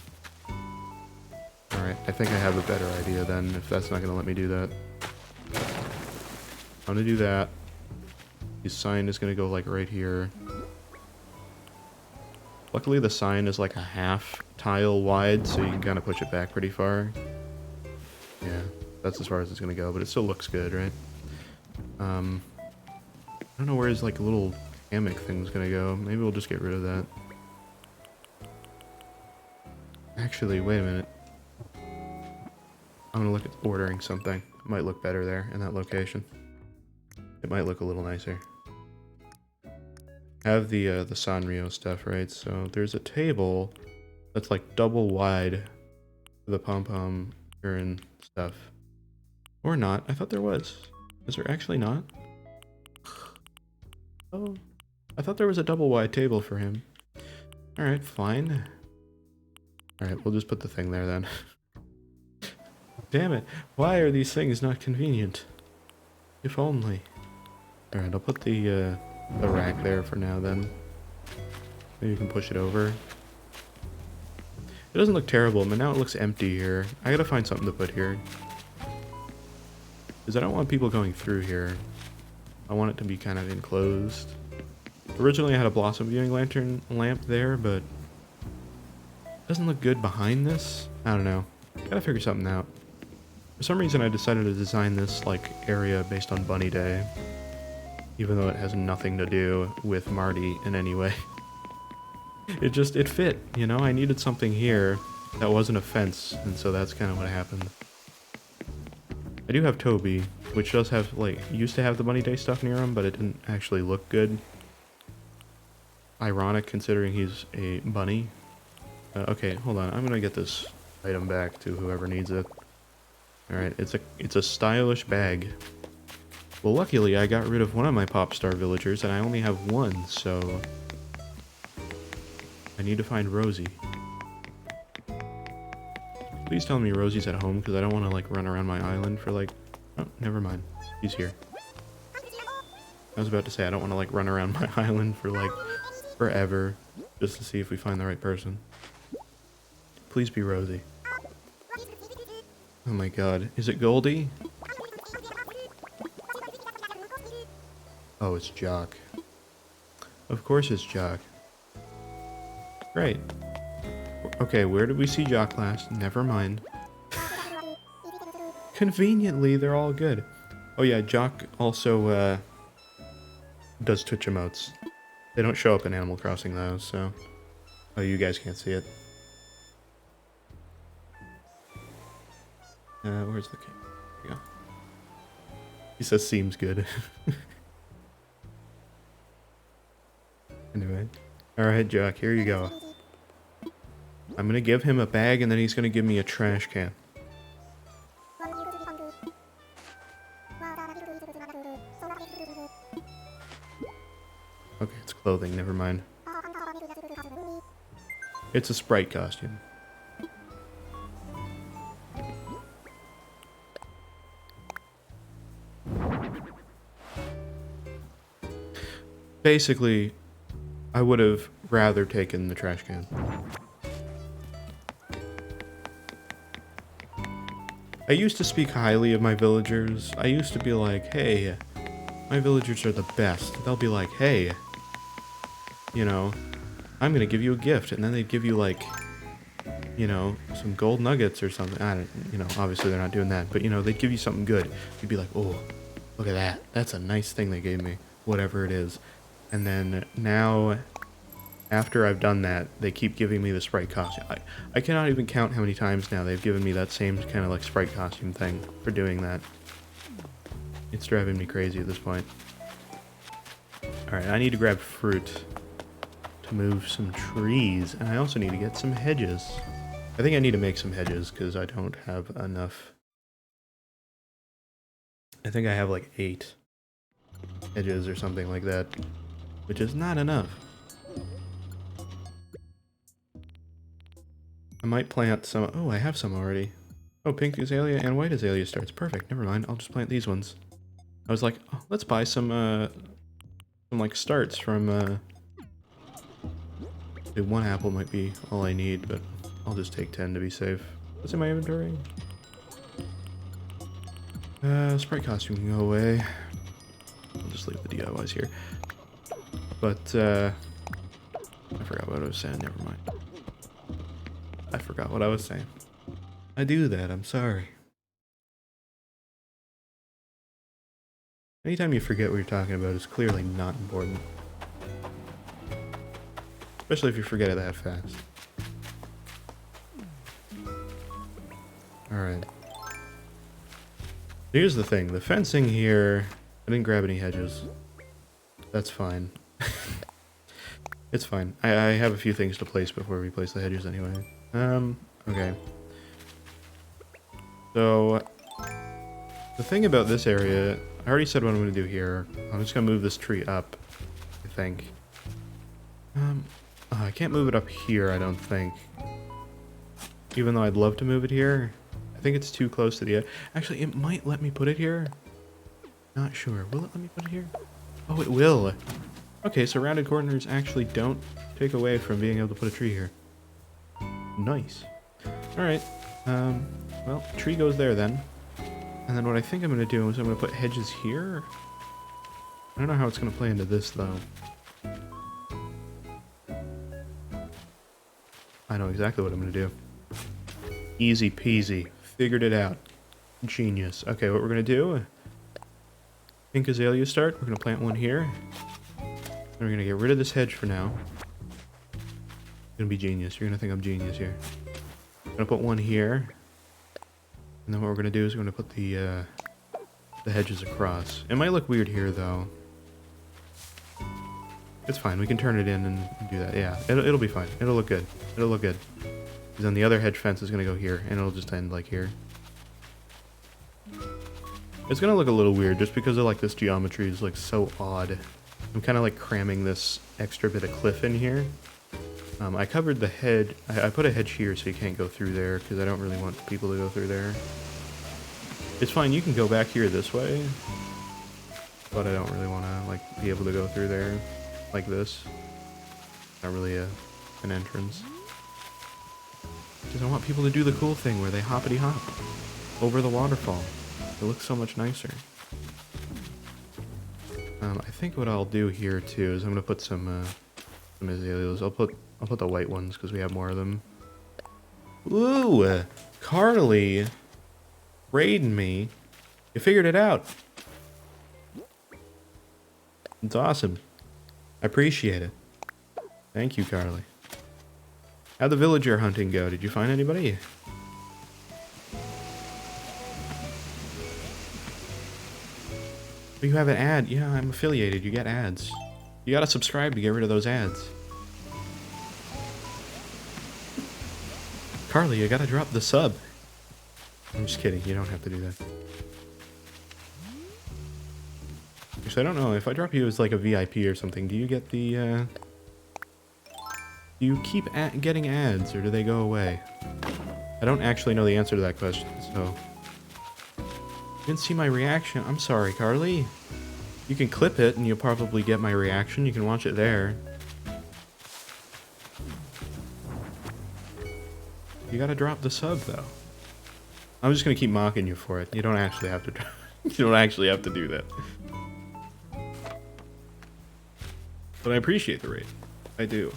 Alright, I think I have a better idea then, if that's not gonna let me do that. I'm gonna do that. The sign is gonna go like right here. Luckily the sign is like a half tile wide, so you can kind of push it back pretty far. Yeah, that's as far as it's gonna go, but it still looks good, right? I don't know where his like little hammock thing's gonna go. Maybe we'll just get rid of that. Actually, wait a minute. I'm gonna look at ordering something. It might look better there in that location. It might look a little nicer. I have the Sanrio stuff, right? So there's a table that's like double wide for the pom-pom urine stuff. Or not. I thought there was. Is there actually not? Oh. I thought there was a double wide table for him. Alright, fine. Alright, we'll just put the thing there then. Damn it. Why are these things not convenient? If only. Alright, I'll put the rack there for now then. Maybe you can push it over. It doesn't look terrible, but now it looks empty here. I gotta find something to put here. Because I don't want people going through here. I want it to be kind of enclosed. Originally I had a Blossom viewing lantern lamp there, but it doesn't look good behind this. I don't know. Gotta figure something out. For some reason I decided to design this like area based on Bunny Day. Even though it has nothing to do with Marty in any way. It fit, you know? I needed something here that wasn't a fence, and so that's kind of what happened. I do have Toby, which does have, like, used to have the Bunny Day stuff near him, but it didn't actually look good. Ironic, considering he's a bunny. Okay, hold on. I'm gonna get this item back to whoever needs it. Alright, it's a stylish bag. Well, luckily, I got rid of one of my pop star villagers, and I only have one, so... I need to find Rosie. Please tell me Rosie's at home, because I don't want to, like, run around my island for, like... Oh, never mind. He's here. I was about to say, I don't want to, like, run around my island for, like, forever, just to see if we find the right person. Please be Rosie. Oh my god. Is it Goldie? Oh, it's Jock. Of course it's Jock. Great. Okay, where did we see Jock last? Never mind. Conveniently, they're all good. Oh yeah, Jock also does Twitch emotes. They don't show up in Animal Crossing though, so... Oh, you guys can't see it. Where's the cake? There you go. He says seems good. Anyway. Alright, Jock, here you go. I'm gonna give him a bag and then he's gonna give me a trash can. Okay, it's clothing, never mind. It's a sprite costume. Basically, I would have rather taken the trash can. I used to speak highly of my villagers. I used to be like, hey, my villagers are the best. They'll be like, hey, you know, I'm gonna give you a gift. And then they'd give you like, you know, some gold nuggets or something. I don't, you know, obviously they're not doing that, but you know, they'd give you something good. You'd be like, oh, look at that. That's a nice thing they gave me, whatever it is. And then now, after I've done that, they keep giving me the sprite costume. I cannot even count how many times now they've given me that same kind of like sprite costume thing for doing that. It's driving me crazy at this point. Alright, I need to grab fruit to move some trees, and I also need to get some hedges. I think I need to make some hedges because I don't have enough. I think I have like 8 hedges or something like that, which is not enough. I might plant some. Oh, I have some already. Oh, pink azalea and white azalea starts. Perfect. Never mind. I'll just plant these ones. I was like, oh, let's buy some like starts from. The 1 apple might be all I need, but I'll just take 10 to be safe. What's in my inventory? Sprite costume can go away. I'll just leave the DIYs here. But I forgot what I was saying. Never mind. I forgot what I was saying. I do that, I'm sorry. Anytime you forget what you're talking about, it's clearly not important. Especially if you forget it that fast. Alright. Here's the thing, the fencing here... I didn't grab any hedges. That's fine. It's fine. I have a few things to place before we place the hedges anyway. Okay. So, the thing about this area, I already said what I'm going to do here. I'm just going to move this tree up, I think. I can't move it up here, I don't think. Even though I'd love to move it here. I think it's too close to the edge. Actually, it might let me put it here. Not sure. Will it let me put it here? Oh, it will. Okay, so rounded corners actually don't take away from being able to put a tree here. Nice. Alright. Well, tree goes there then. And then what I think I'm going to do is I'm going to put hedges here. I don't know how it's going to play into this, though. I know exactly what I'm going to do. Easy peasy. Figured it out. Genius. Okay, what we're going to do... Pink azalea start. We're going to plant one here. Then we're going to get rid of this hedge for now. It's going to be genius. You're going to think I'm genius here. I'm going to put one here. And then what we're going to do is we're going to put the hedges across. It might look weird here, though. It's fine. We can turn it in and do that. Yeah, it'll be fine. It'll look good. It'll look good. Because then the other hedge fence is going to go here, and it'll just end like here. It's going to look a little weird just because of like this geometry is like so odd. I'm kind of like cramming this extra bit of cliff in here. I covered the hedge. I put a hedge here so you can't go through there because I don't really want people to go through there. It's fine. You can go back here this way. But I don't really want to like be able to go through there like this. Not really an entrance. Because I want people to do the cool thing where they hoppity hop over the waterfall. It looks so much nicer. I think what I'll do here too is I'm gonna put some azaleas. I'll put the white ones because we have more of them. Ooh, Carly, raiding me. You figured it out. It's awesome. I appreciate it. Thank you, Carly. How'd the villager hunting go? Did you find anybody? You have an ad. Yeah, I'm affiliated. You get ads. You gotta subscribe to get rid of those ads. Carly, you gotta drop the sub. I'm just kidding. You don't have to do that. Actually, I don't know. If I drop you as like a VIP or something, do you get the, do you keep getting ads, or do they go away? I don't actually know the answer to that question, so... Didn't see my reaction. I'm sorry, Carly. You can clip it, and you'll probably get my reaction. You can watch it there. You gotta drop the sub, though. I'm just gonna keep mocking you for it. You don't actually have to... you don't actually have to do that. But I appreciate the raid. I do.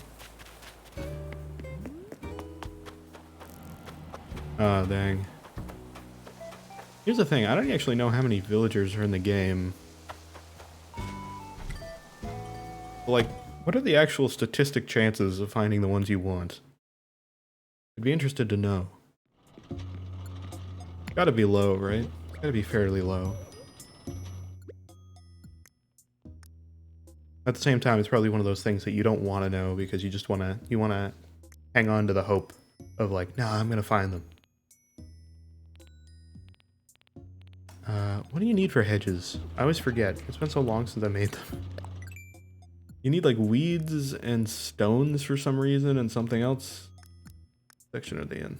Oh, dang. Here's the thing, I don't actually know how many villagers are in the game. But like, what are the actual statistic chances of finding the ones you want? I'd be interested to know. Gotta be low, right? It's gotta be fairly low. At the same time, it's probably one of those things that you don't want to know because you just wanna hang on to the hope of like, nah, I'm gonna find them. What do you need for hedges? I always forget. It's been so long since I made them. You need like weeds and stones for some reason and something else. What section are they in?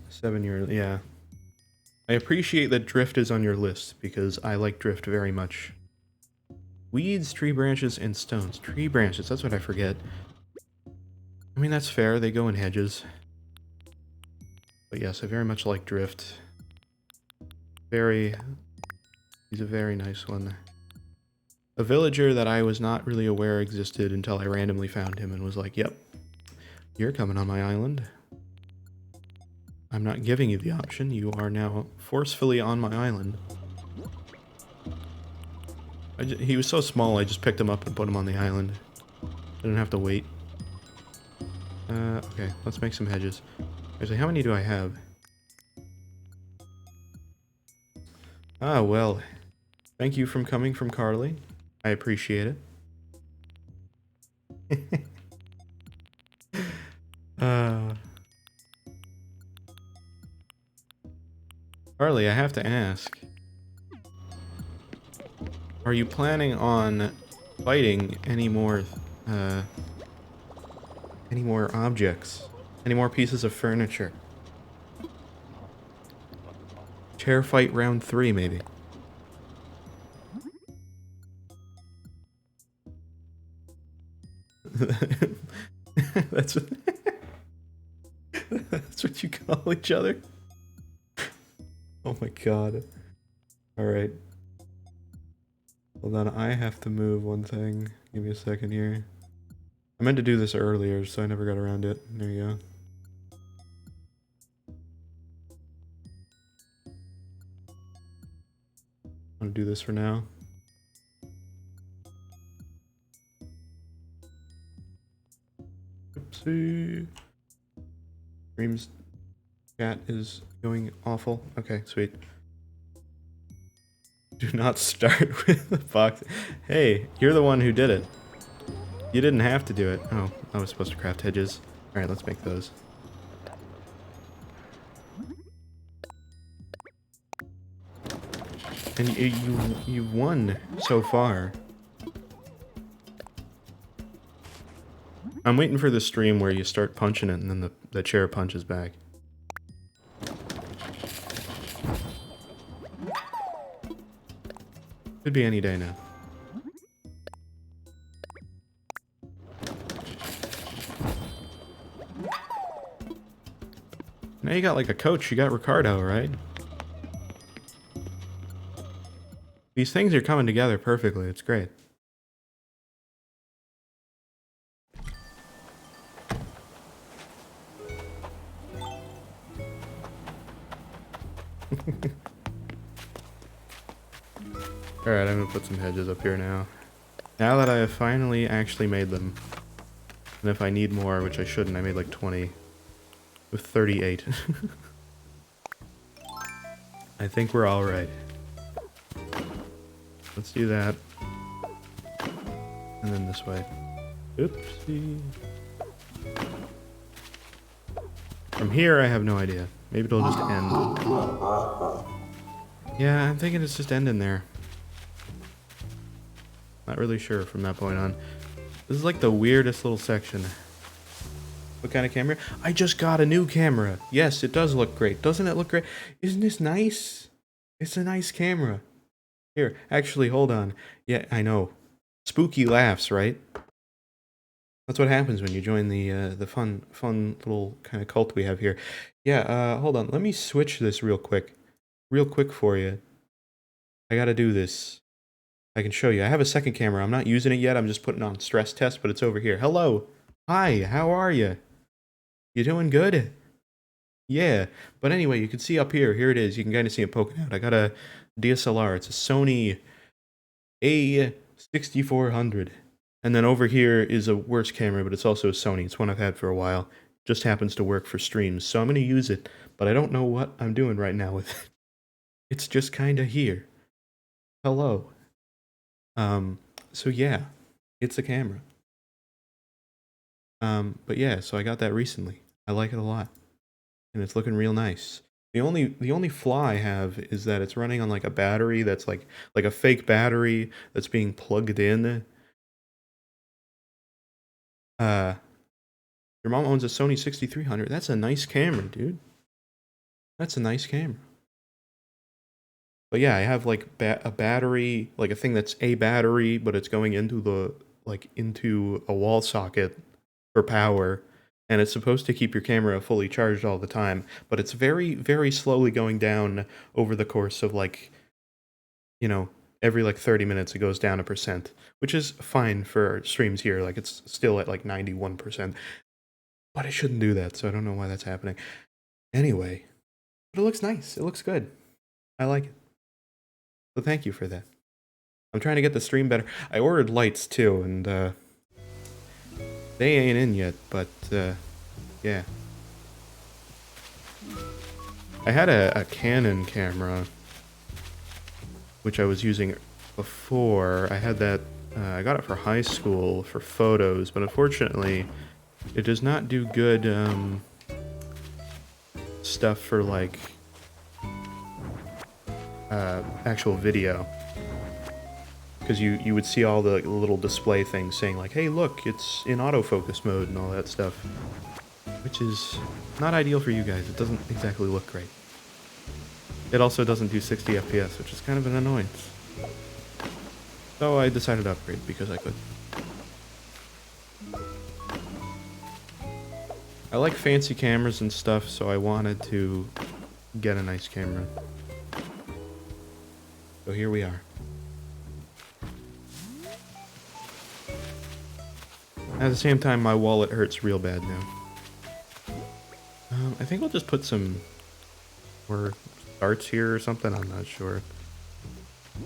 7 years, yeah. I appreciate that drift is on your list because I like drift very much. Weeds, tree branches, and stones. Tree branches, that's what I forget. I mean, that's fair. They go in hedges. But yes, I very much like drift. He's a very nice one. A villager that I was not really aware existed until I randomly found him and was like, yep, you're coming on my island. I'm not giving you the option. You are now forcefully on my island. He was so small, I just picked him up and put him on the island. I didn't have to wait. Okay, let's make some hedges. Actually, how many do I have? Ah, well. Thank you for coming from Carly. I appreciate it. Carly, I have to ask. Are you planning on fighting any more objects? Any more pieces of furniture? Chair fight round 3, maybe. That's what that's what you call each other? Oh my god. Alright. Hold on, I have to move one thing. Give me a second here. I meant to do this earlier, so I never got around to it. There you go. I'm gonna do this for now. Oopsie. Dream's chat is going awful. Okay, sweet. Do not start with the box. Hey, you're the one who did it. You didn't have to do it. Oh, I was supposed to craft hedges. Alright, let's make those. And you won so far. I'm waiting for the stream where you start punching it and then the chair punches back. Could be any day now. Now you got like a coach, you got Ricardo, right? These things are coming together perfectly, it's great. Alright, I'm gonna put some hedges up here now. Now that I have finally actually made them. And if I need more, which I shouldn't, I made like 20. With 38. I think we're alright. Let's do that. And then this way. Oopsie. From here, I have no idea. Maybe it'll just end. Yeah, I'm thinking it's just ending there. Not really sure from that point on. This is like the weirdest little section. What kind of camera? I just got a new camera. Yes, it does look great. Doesn't it look great? Isn't this nice? It's a nice camera. Here, actually, hold on. Yeah, I know. Spooky laughs, right? That's what happens when you join the fun little kind of cult we have here. Yeah, hold on. Let me switch this real quick for you. I gotta do this. I can show you. I have a second camera. I'm not using it yet. I'm just putting on stress test, but it's over here. Hello. Hi. How are you? You doing good? Yeah. But anyway, you can see up here. Here it is. You can kind of see it poking out. I got a DSLR. It's a Sony A6400. And then over here is a worse camera, but it's also a Sony. It's one I've had for a while. Just happens to work for streams. So I'm going to use it, but I don't know what I'm doing right now with it. It's just kind of here. Hello. So yeah, it's a camera. But yeah, so I got that recently. I like it a lot. And it's looking real nice. The only flaw I have is that it's running on like a battery that's like a fake battery that's being plugged in. Uh your mom owns a Sony 6300. That's a nice camera, dude. That's a nice camera. But yeah, I have like a battery, like a thing that's a battery, but it's going into into a wall socket for power, and it's supposed to keep your camera fully charged all the time, but it's very, very slowly going down over the course of you know, every like 30 minutes it goes down a percent, which is fine for streams here. Like it's still at like 91%, but it shouldn't do that, so I don't know why that's happening. Anyway, but it looks nice. It looks good. I like it. So thank you for that. I'm trying to get the stream better. I ordered lights too, and they ain't in yet, but yeah. I had a Canon camera, which I was using before. I had that, I got it for high school for photos, but unfortunately, it does not do good stuff for like actual video. Because you would see all the little display things saying like, hey look, it's in autofocus mode and all that stuff. Which is not ideal for you guys. It doesn't exactly look great. It also doesn't do 60 FPS, which is kind of an annoyance. So I decided to upgrade because I could. I like fancy cameras and stuff, so I wanted to get a nice camera. So here we are. At the same time, my wallet hurts real bad now. I think I'll just put some more darts here or something. I'm not sure.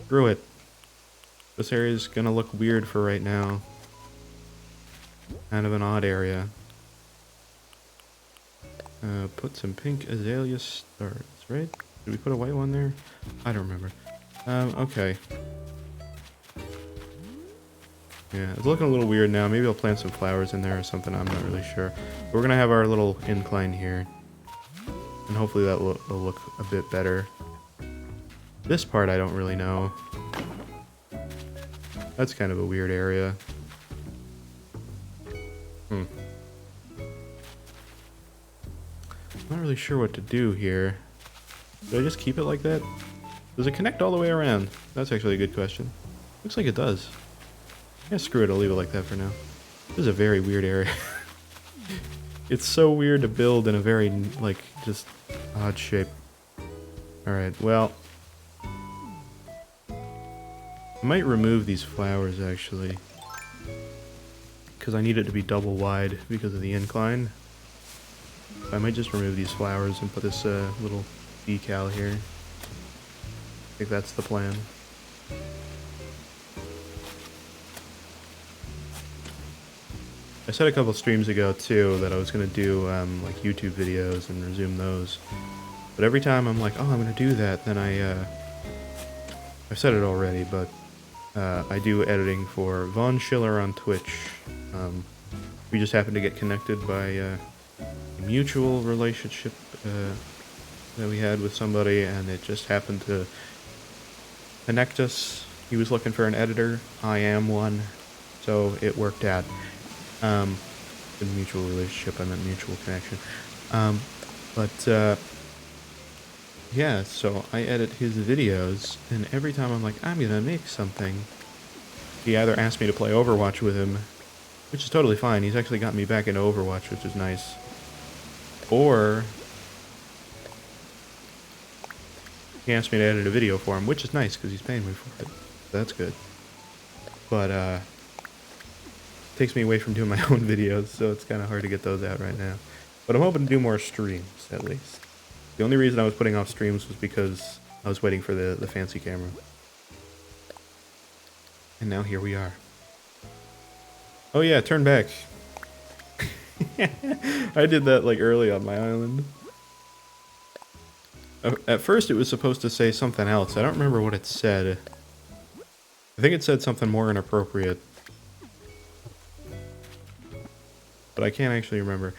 Screw it. This area is gonna look weird for right now. Kind of an odd area. Put some pink azalea stars, right? Did we put a white one there? I don't remember. Okay. Yeah, it's looking a little weird now. Maybe I'll plant some flowers in there or something. I'm not really sure. But we're gonna have our little incline here. And hopefully that will look a bit better. This part I don't really know. That's kind of a weird area. I'm not really sure what to do here. Do I just keep it like that? Does it connect all the way around? That's actually a good question. Looks like it does. Yeah, screw it, I'll leave it like that for now. This is a very weird area. It's so weird to build in a very, like, just odd shape. Alright, well. I might remove these flowers, actually. Because I need it to be double wide because of the incline. I might just remove these flowers and put this little decal here. I think that's the plan. I said a couple streams ago too that I was gonna do like YouTube videos and resume those, but every time I'm like, oh, I'm gonna do that, then I've said it already, but I do editing for Von Schiller on Twitch. We just happened to get connected by a mutual relationship that we had with somebody, and it just happened to connect us. He was looking for an editor. I am one. So it worked out. The mutual relationship, I meant mutual connection. But yeah, so I edit his videos, and every time I'm like, I'm gonna make something, he either asks me to play Overwatch with him, which is totally fine. He's actually got me back into Overwatch, which is nice. Or he asked me to edit a video for him, which is nice because he's paying me for it. So that's good. But takes me away from doing my own videos, so it's kind of hard to get those out right now. But I'm hoping to do more streams, at least. The only reason I was putting off streams was because I was waiting for the fancy camera. And now here we are. Oh yeah, turn back. I did that like early on my island. At first it was supposed to say something else. I don't remember what it said. I think it said something more inappropriate. But I can't actually remember.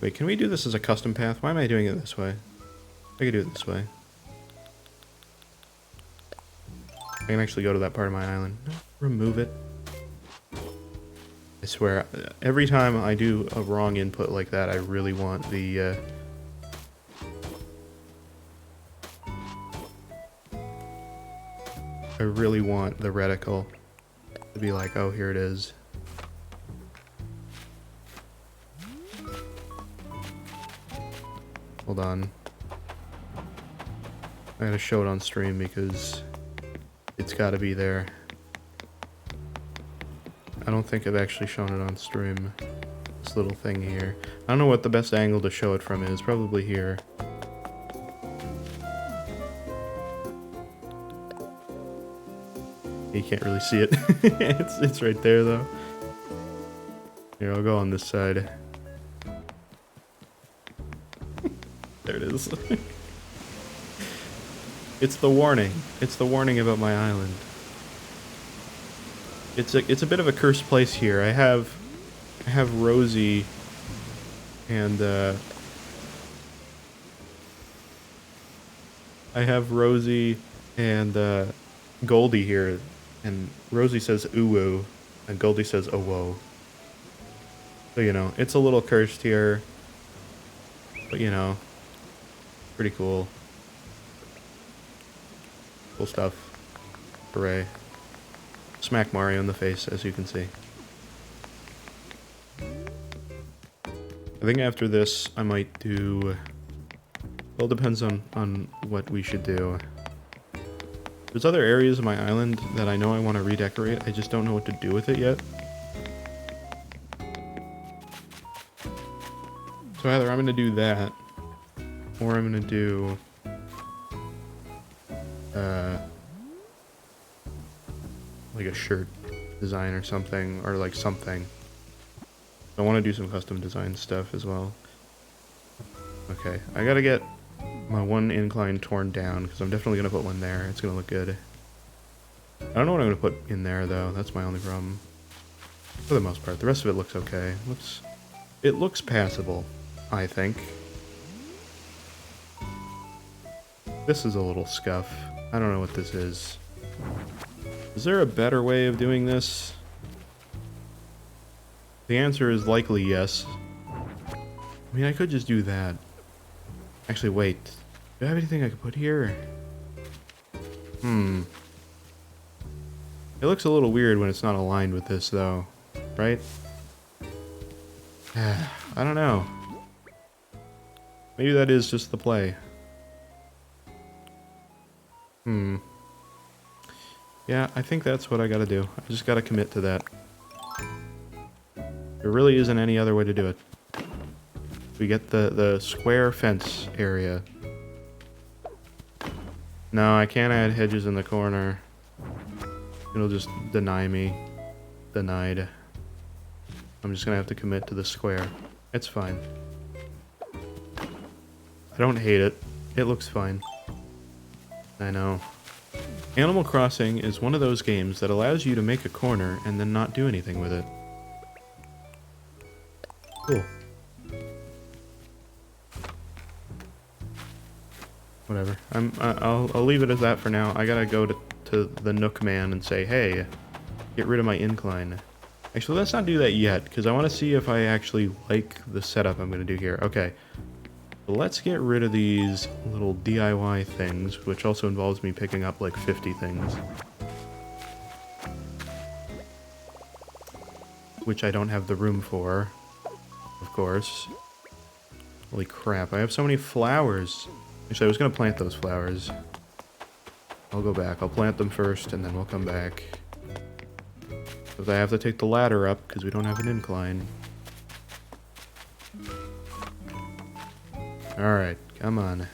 Wait, can we do this as a custom path? Why am I doing it this way? I could do it this way. I can actually go to that part of my island. No, remove it. I swear, every time I do a wrong input like that, I really want the, I really want the reticle to be like, oh, here it is. Hold on. I gotta show it on stream because it's gotta be there. I don't think I've actually shown it on stream. This little thing here. I don't know what the best angle to show it from is. Probably here. You can't really see it. It's right there though. Here, I'll go on this side. There it is. It's the warning. It's the warning about my island. It's a bit of a cursed place here. I have Rosie and Goldie here, and Rosie says ooh, and Goldie says oh whoa. So you know, it's a little cursed here, but you know, pretty cool. Cool stuff. Hooray. Smack Mario in the face, as you can see. I think after this, I might do... Well, it depends on what we should do. There's other areas of my island that I know I want to redecorate. I just don't know what to do with it yet. So either I'm going to do that, or I'm going to do... like a shirt design or something, or like something. I want to do some custom design stuff as well. Okay, I gotta get my one incline torn down, because I'm definitely gonna put one there. It's gonna look good. I don't know what I'm gonna put in there though, that's my only problem. For the most part, the rest of it looks okay. It looks passable, I think. This is a little scuff. I don't know what this is. Is there a better way of doing this? The answer is likely yes. I mean, I could just do that. Actually, wait. Do I have anything I could put here? It looks a little weird when it's not aligned with this, though. Right? I don't know. Maybe that is just the play. Yeah, I think that's what I gotta do. I just gotta commit to that. There really isn't any other way to do it. We get the square fence area. No, I can't add hedges in the corner. It'll just deny me. Denied. I'm just gonna have to commit to the square. It's fine. I don't hate it. It looks fine. I know. Animal Crossing is one of those games that allows you to make a corner and then not do anything with it. Cool. Whatever. I'll leave it as that for now. I gotta go to to the Nook Man and say, hey, get rid of my incline. Actually, let's not do that yet, because I want to see if I actually like the setup I'm going to do here. Okay, so let's get rid of these little DIY things, which also involves me picking up like 50 things. Which I don't have the room for, of course. Holy crap, I have so many flowers. Actually, I was going to plant those flowers. I'll go back. I'll plant them first, and then we'll come back. Because I have to take the ladder up, because we don't have an incline. Alright, come on.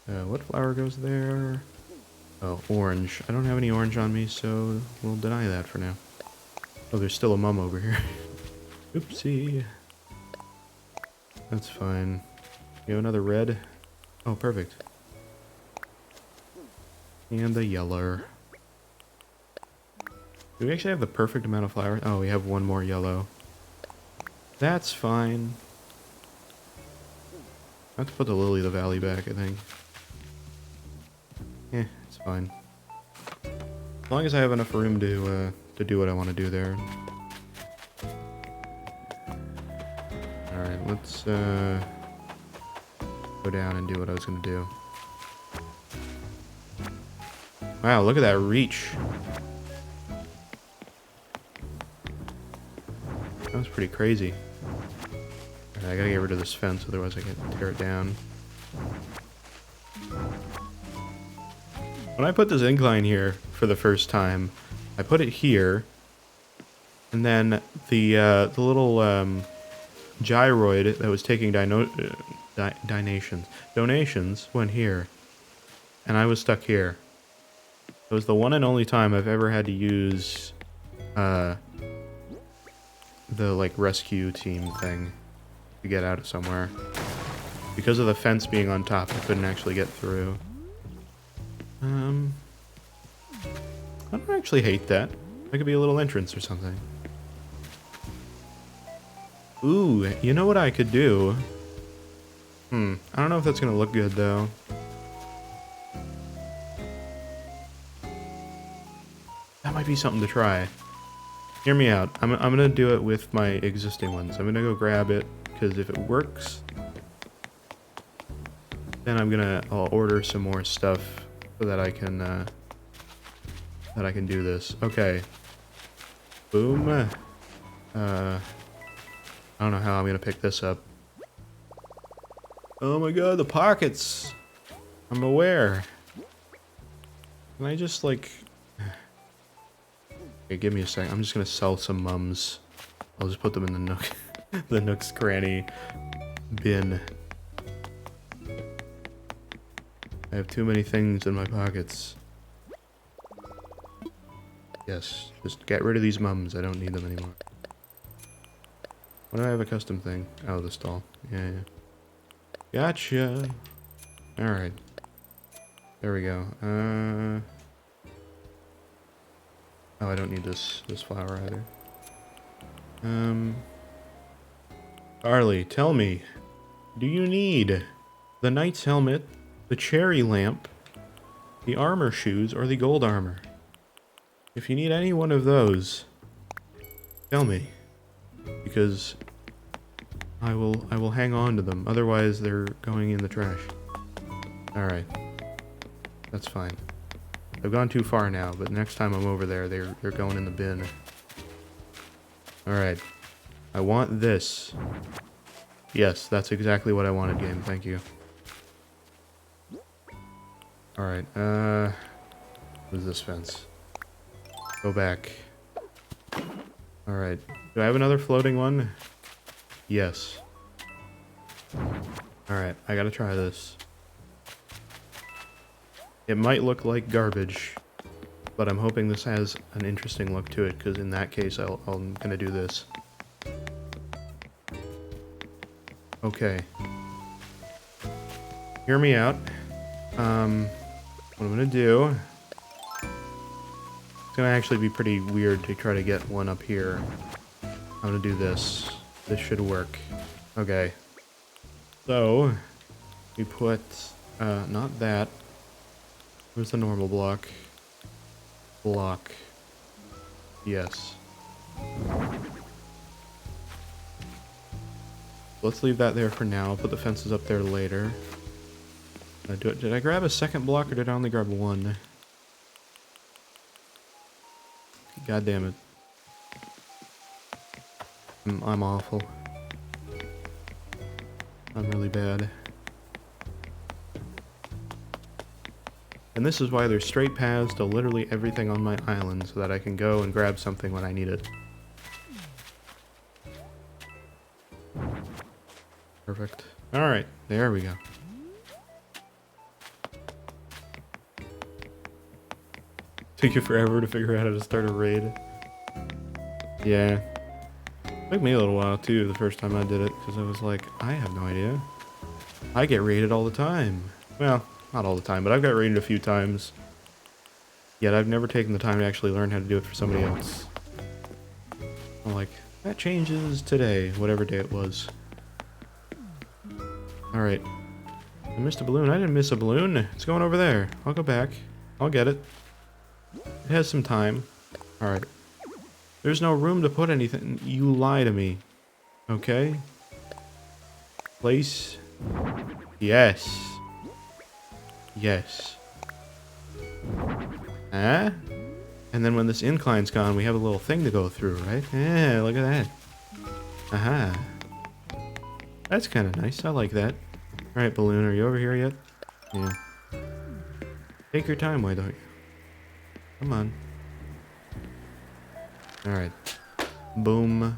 What flower goes there? Oh, orange. I don't have any orange on me, so we'll deny that for now. Oh, there's still a mum over here. Oopsie. That's fine. You have another red? Oh, perfect. And a yellow. Do we actually have the perfect amount of flowers? Oh, we have one more yellow. That's fine. I have to put the lily of the valley back, I think. Eh, it's fine. As long as I have enough room to do what I want to do there. Alright, let's go down and do what I was going to do. Wow, look at that reach. That was pretty crazy. Alright, I gotta get rid of this fence, otherwise I can tear it down. When I put this incline here for the first time, I put it here, and then the little gyroid that was taking donations went here, and I was stuck here. It was the one and only time I've ever had to use the like rescue team thing to get out of somewhere. Because of the fence being on top, I couldn't actually get through. I don't actually hate that. That could be a little entrance or something. Ooh, you know what I could do? I don't know if that's gonna look good though. That might be something to try. Hear me out. I'm gonna do it with my existing ones. I'm gonna go grab it, because if it works, then I'll order some more stuff so that I can do this. Okay. Boom. I don't know how I'm gonna pick this up. Oh my god, the pockets! I'm aware. Can I just like... Okay, give me a sec. I'm just gonna sell some mums. I'll just put them in the Nook, the Nook's Cranny bin. I have too many things in my pockets. Yes, just get rid of these mums. I don't need them anymore. Why do I have a custom thing? Oh, the stall. Yeah. Gotcha. Alright. There we go. Oh, I don't need this flower either. Arlie, tell me. Do you need the knight's helmet, the cherry lamp, the armor shoes, or the gold armor? If you need any one of those, tell me. Because I will hang on to them. Otherwise, they're going in the trash. Alright. That's fine. I've gone too far now, but next time I'm over there, they're going in the bin. Alright. I want this. Yes, that's exactly what I wanted, game. Thank you. Alright, what is this fence? Go back. Alright. Do I have another floating one? Yes. Alright, I gotta try this. It might look like garbage, but I'm hoping this has an interesting look to it, because in that case I'm gonna do this. Okay. Hear me out. What I'm gonna do... It's gonna actually be pretty weird to try to get one up here. I'm gonna do this. This should work. Okay. So, we put, not that. Where's the normal block? Block. Yes. Let's leave that there for now. Put the fences up there later. Did I grab a second block or did I only grab one? God damn it. I'm awful. I'm really bad. And this is why there's straight paths to literally everything on my island, so that I can go and grab something when I need it. Perfect. Alright, there we go. Took you forever to figure out how to start a raid. Yeah. Took me a little while too the first time I did it, because I was like, I have no idea. I get raided all the time. Well, not all the time, but I've got raided a few times. Yet I've never taken the time to actually learn how to do it for somebody else. I'm like, that changes today, whatever day it was. Alright. I missed a balloon. I didn't miss a balloon. It's going over there. I'll go back. I'll get it. It has some time. Alright. There's no room to put anything. You lie to me. Okay? Place. Yes. Yes. Huh? And then when this incline's gone, we have a little thing to go through, right? Yeah, look at that. Aha. That's kind of nice. I like that. Alright, balloon, are you over here yet? Yeah. Take your time, why don't you? Come on. Alright. Boom.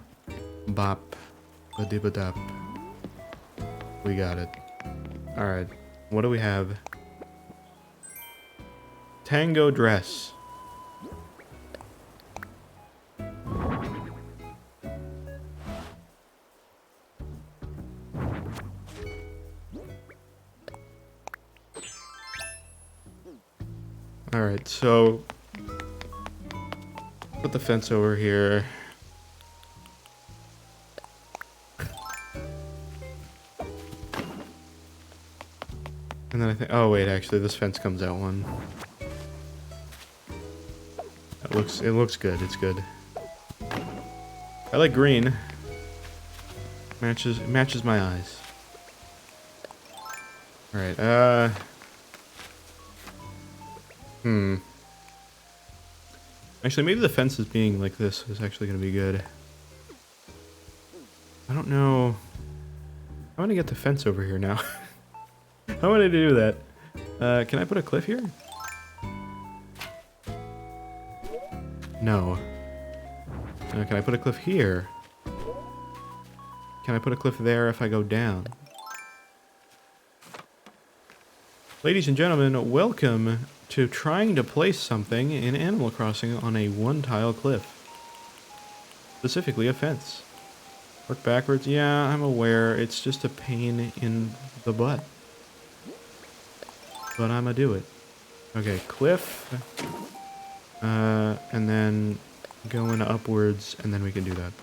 Bop. Ba-dibba-dop. We got it. Alright. What do we have? Tango dress. Alright, so put the fence over here. And then I think, oh wait, actually this fence comes out one. It looks good, it's good. I like green. Matches my eyes. Alright, Actually, maybe the fences being like this is actually going to be good. I don't know. I want to get the fence over here now. I want to do that. Can I put a cliff here? No. Can I put a cliff here? Can I put a cliff there if I go down? Ladies and gentlemen, welcome to trying to place something in Animal Crossing on a one-tile cliff. Specifically a fence. Work backwards. Yeah, I'm aware. It's just a pain in the butt. But I'ma do it. Okay, cliff. And then going upwards, and then we can do that.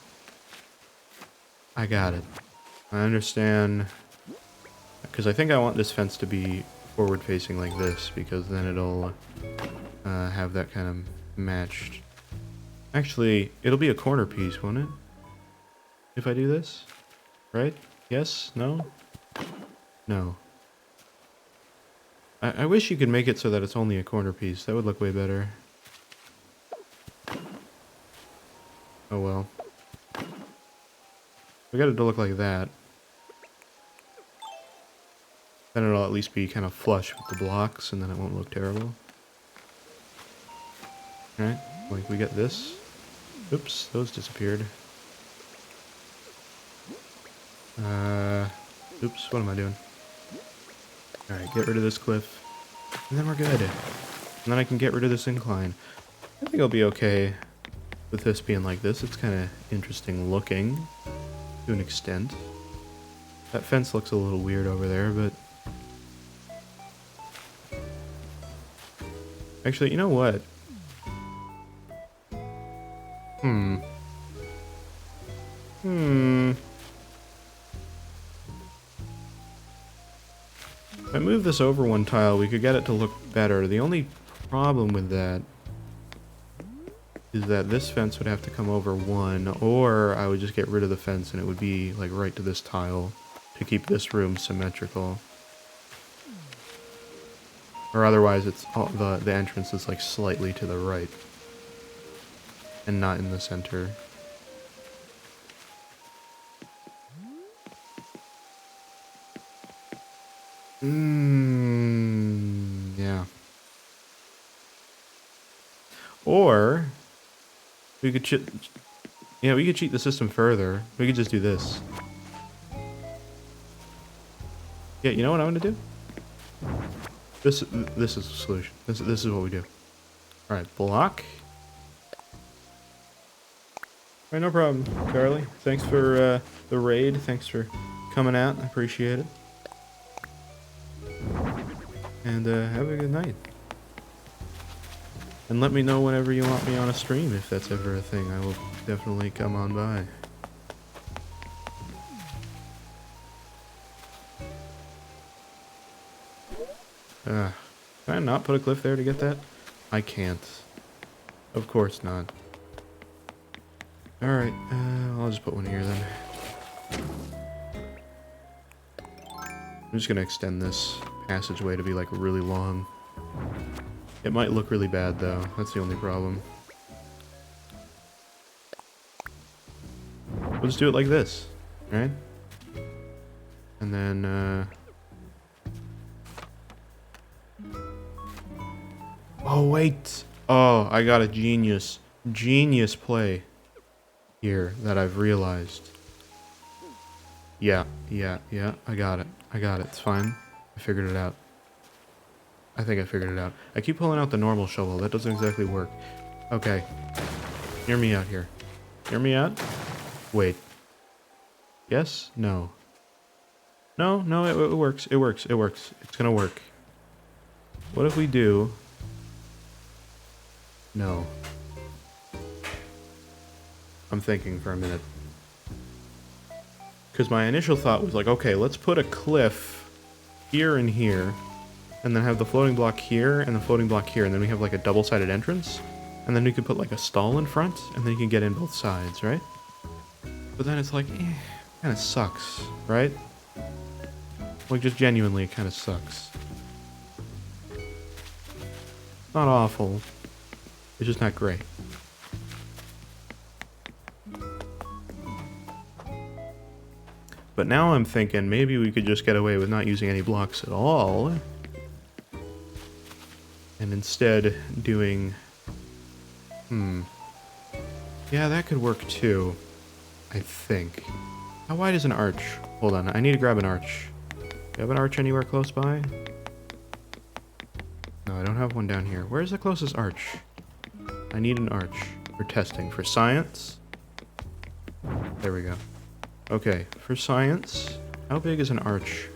I got it. I understand. Because I think I want this fence to be forward facing like this, because then it'll have that kind of matched. Actually, it'll be a corner piece, won't it? If I do this? Right? Yes? No? No. I wish you could make it so that it's only a corner piece. That would look way better. Oh well. We got it to look like that. Then it'll at least be kind of flush with the blocks, and then it won't look terrible. Alright, like we get this. Oops, those disappeared. Oops, what am I doing? Alright, get rid of this cliff. And then we're good. And then I can get rid of this incline. I think I'll be okay with this being like this. It's kind of interesting looking, to an extent. That fence looks a little weird over there, but... Actually, you know what? If I move this over one tile, we could get it to look better. The only problem with that is that this fence would have to come over one, or I would just get rid of the fence and it would be like right to this tile to keep this room symmetrical. Or otherwise it's all, the entrance is like slightly to the right and not in the center. Yeah. Or we could we could cheat the system further. We could just do this. Yeah, you know what I'm gonna do? This is the solution. This is what we do. All right, block. All right, no problem, Charlie. Thanks for the raid. Thanks for coming out. I appreciate it. And have a good night. And let me know whenever you want me on a stream, if that's ever a thing. I will definitely come on by. Can I not put a cliff there to get that? I can't. Of course not. Alright, I'll just put one here then. I'm just gonna extend this passageway to be like really long. It might look really bad though, that's the only problem. We'll just do it like this, right? And then, oh, wait! Oh, I got a genius play here that I've realized. Yeah, I got it. It's fine. I figured it out. I think I figured it out. I keep pulling out the normal shovel. That doesn't exactly work. Okay. Hear me out here. Hear me out? Wait. Yes? No. No, it works. It works. It's gonna work. What if we do... No. I'm thinking for a minute. Because my initial thought was like, okay, let's put a cliff here and here, and then have the floating block here and the floating block here, and then we have like a double-sided entrance, and then we could put like a stall in front, and then you can get in both sides, right? But then it's like, kind of sucks, right? Like, just genuinely, it kind of sucks. Not awful. It's just not great. But now I'm thinking maybe we could just get away with not using any blocks at all. And instead doing... Yeah, that could work too. I think. How wide is an arch? Hold on, I need to grab an arch. Do you have an arch anywhere close by? No, I don't have one down here. Where's the closest arch? I need an arch for testing. For science? There we go. Okay, for science, how big is an arch?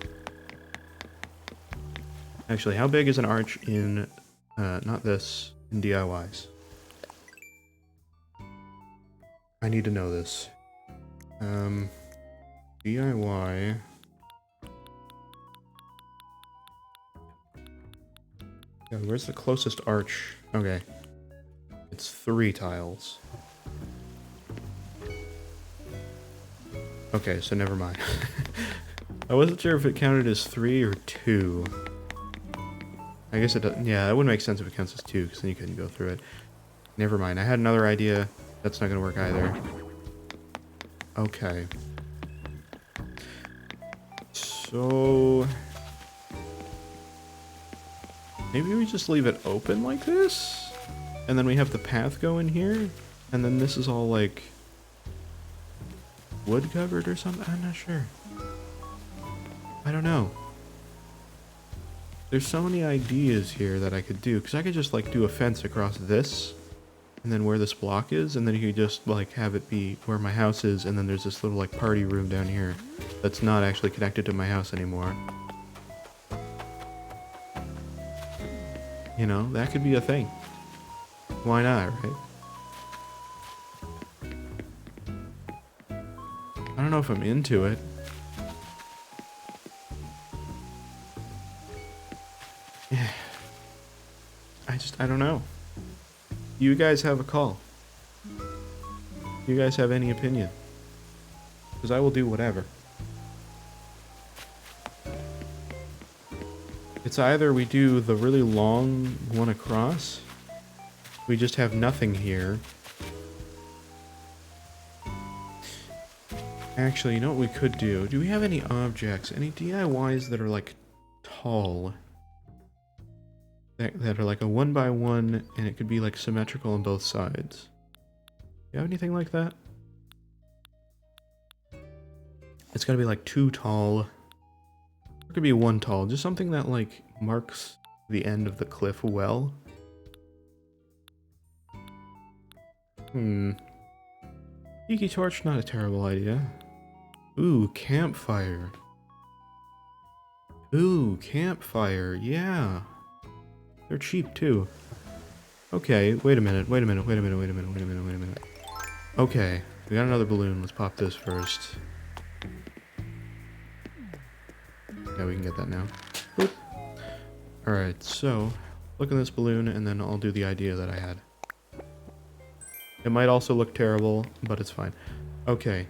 Actually, how big is an arch in, not this, in DIYs? I need to know this. DIY... Yeah, where's the closest arch? Okay. It's 3 tiles. Okay, so never mind. I wasn't sure if it counted as 3 or 2. I guess it doesn't. Yeah, it wouldn't make sense if it counts as 2, because then you couldn't go through it. Never mind. I had another idea. That's not going to work either. Okay. So... maybe we just leave it open like this? And then we have the path go in here? And then this is all like... wood covered or something? I'm not sure. I don't know. There's so many ideas here that I could do. Because I could just like do a fence across this. And then where this block is. And then you could just like have it be where my house is. And then there's this little like party room down here. That's not actually connected to my house anymore. You know, that could be a thing. Why not, right? I don't know if I'm into it. I don't know. You guys have a call. You guys have any opinion? Because I will do whatever. It's either we do the really long one across, we just have nothing here. Actually, you know what we could do? Do we have any objects, any DIYs that are like tall? That are like a 1x1 and it could be like symmetrical on both sides. You have anything like that? It's gotta be like 2 tall. It could be 1 tall, just something that like marks the end of the cliff well. Tiki torch, not a terrible idea. Ooh, campfire. Ooh, campfire, yeah. They're cheap too. Okay, wait a minute. Okay, we got another balloon. Let's pop this first. Yeah, we can get that now. Boop. Alright, so look at this balloon and then I'll do the idea that I had. It might also look terrible, but it's fine. Okay.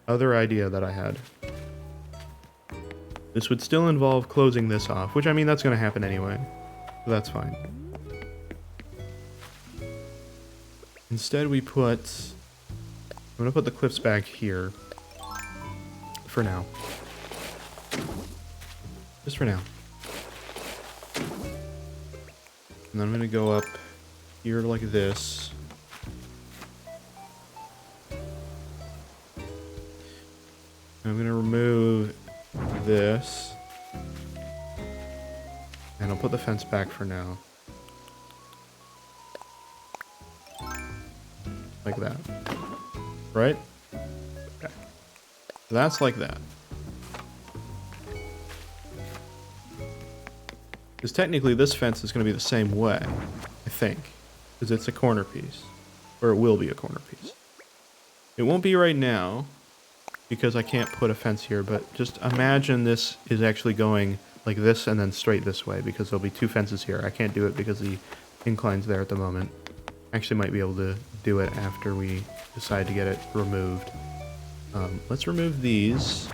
Other idea that I had. This would still involve closing this off, which I mean that's gonna happen anyway. So that's fine. Instead we put... I'm gonna put the cliffs back here. For now. Just for now. And then I'm gonna go up here like this. I'm gonna remove this. And I'll put the fence back for now. Like that. Right? Okay. So that's like that. Because technically this fence is going to be the same way, I think. Because it's a corner piece. Or it will be a corner piece. It won't be right now, because I can't put a fence here, but just imagine this is actually going like this and then straight this way, because there'll be 2 fences here. I can't do it because the incline's there at the moment. Actually might be able to do it after we decide to get it removed. Let's remove these.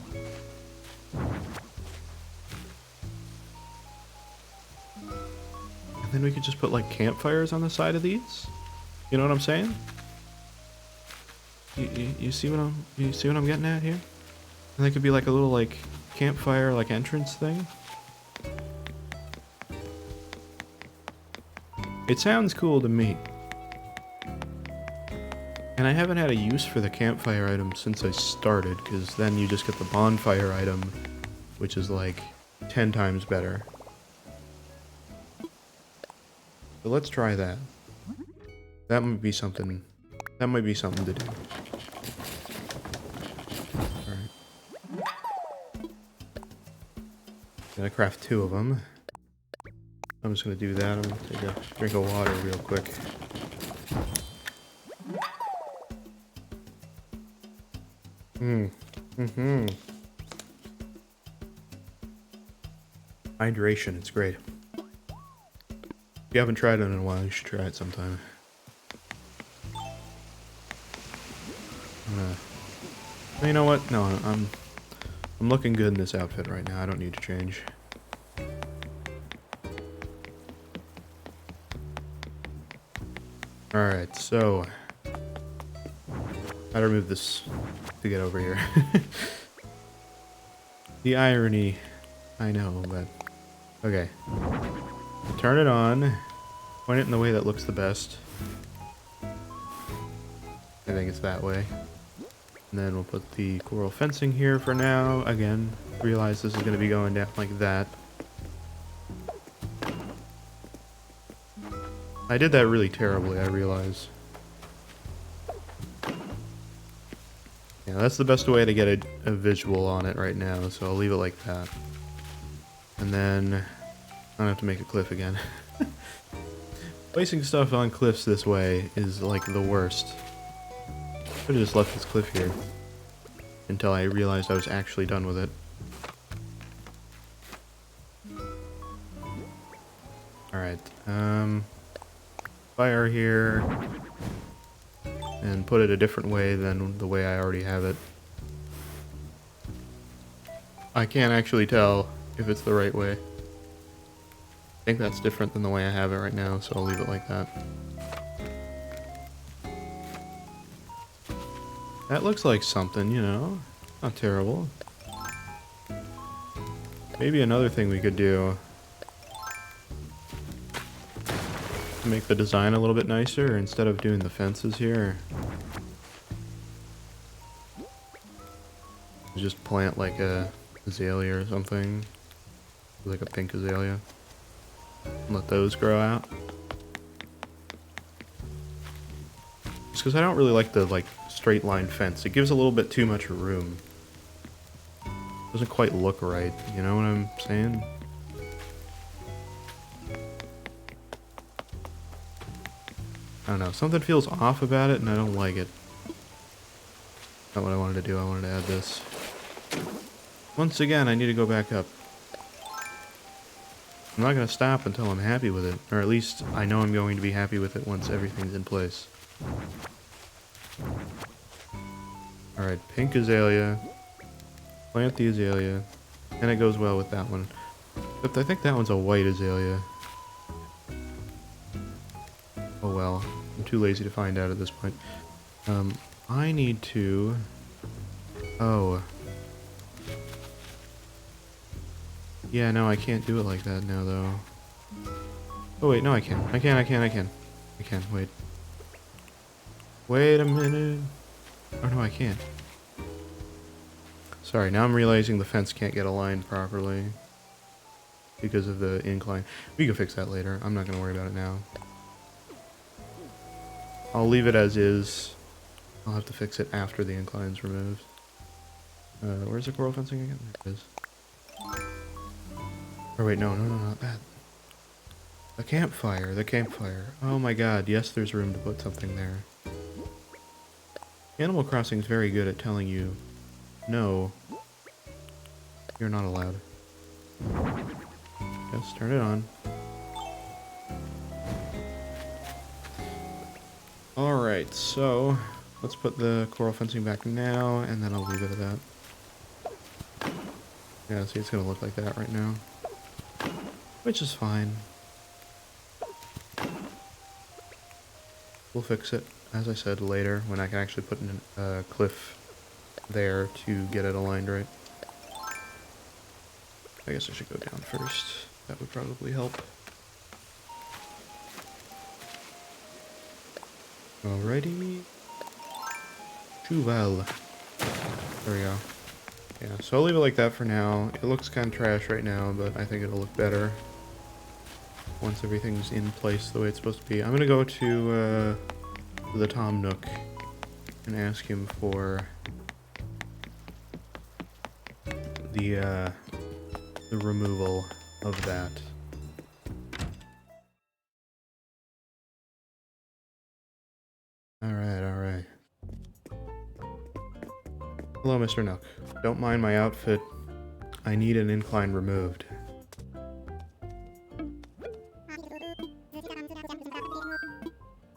And then we could just put like campfires on the side of these. You know what I'm saying? You see what I'm getting at here? And they could be like a little like campfire like entrance thing. It sounds cool to me. And I haven't had a use for the campfire item since I started, because then you just get the bonfire item, which is like 10 times better. So let's try that. That might be something to do. Alright. Gonna craft 2 of them. I'm just gonna do that. I'm gonna take a drink of water real quick. Hydration, it's great. If you haven't tried it in a while, you should try it sometime. You know what? No, I'm looking good in this outfit right now. I don't need to change. Alright, so... I'd remove this to get over here. The irony, I know, but... Okay. Turn it on. Point it in the way that looks the best. I think it's that way. And then we'll put the coral fencing here for now. Again, realize this is going to be going down like that. I did that really terribly, I realize. Yeah, that's the best way to get a visual on it right now, so I'll leave it like that. And then, I don't have to make a cliff again. Placing stuff on cliffs this way is like the worst. Could have just left this cliff here until I realized I was actually done with it. Alright, fire here, and put it a different way than the way I already have it. I can't actually tell if it's the right way. I think that's different than the way I have it right now, so I'll leave it like that. That looks like something, you know? Not terrible. Maybe another thing we could do to make the design a little bit nicer, instead of doing the fences here, just plant like a azalea or something. Like a pink azalea. Let those grow out. Just because I don't really like the straight line fence. It gives a little bit too much room. Doesn't quite look right, you know what I'm saying? I don't know, something feels off about it and I don't like it. Not what I wanted to do, I wanted to add this. Once again, I need to go back up. I'm not going to stop until I'm happy with it, or at least I know I'm going to be happy with it once everything's in place. Alright, pink azalea. Plant the azalea. And it goes well with that one. Except I think that one's a white azalea. Oh well. I'm too lazy to find out at this point. I need to... Oh. Yeah, no, I can't do it like that now, though. Oh wait, no I can. I can, wait. Wait a minute. Oh no, I can't. Sorry, now I'm realizing the fence can't get aligned properly because of the incline. We can fix that later. I'm not going to worry about it now. I'll leave it as is. I'll have to fix it after the incline's removed. Where's the coral fencing again? There it is. Or wait, no, not that. The campfire. Oh my god, yes, there's room to put something there. Animal Crossing is very good at telling you, no, you're not allowed. Yes, turn it on. Alright, so let's put the coral fencing back now, and then I'll leave it at that. Yeah, see, it's gonna look like that right now. Which is fine. We'll fix it, as I said, later, when I can actually put in a cliff there to get it aligned right. I guess I should go down first. That would probably help. Alrighty. Chuval. There we go. Yeah, so I'll leave it like that for now. It looks kind of trash right now, but I think it'll look better once everything's in place the way it's supposed to be. I'm gonna go to the Tom Nook and ask him for the removal of that. Alright. Hello, Mr. Nook. Don't mind my outfit. I need an incline removed.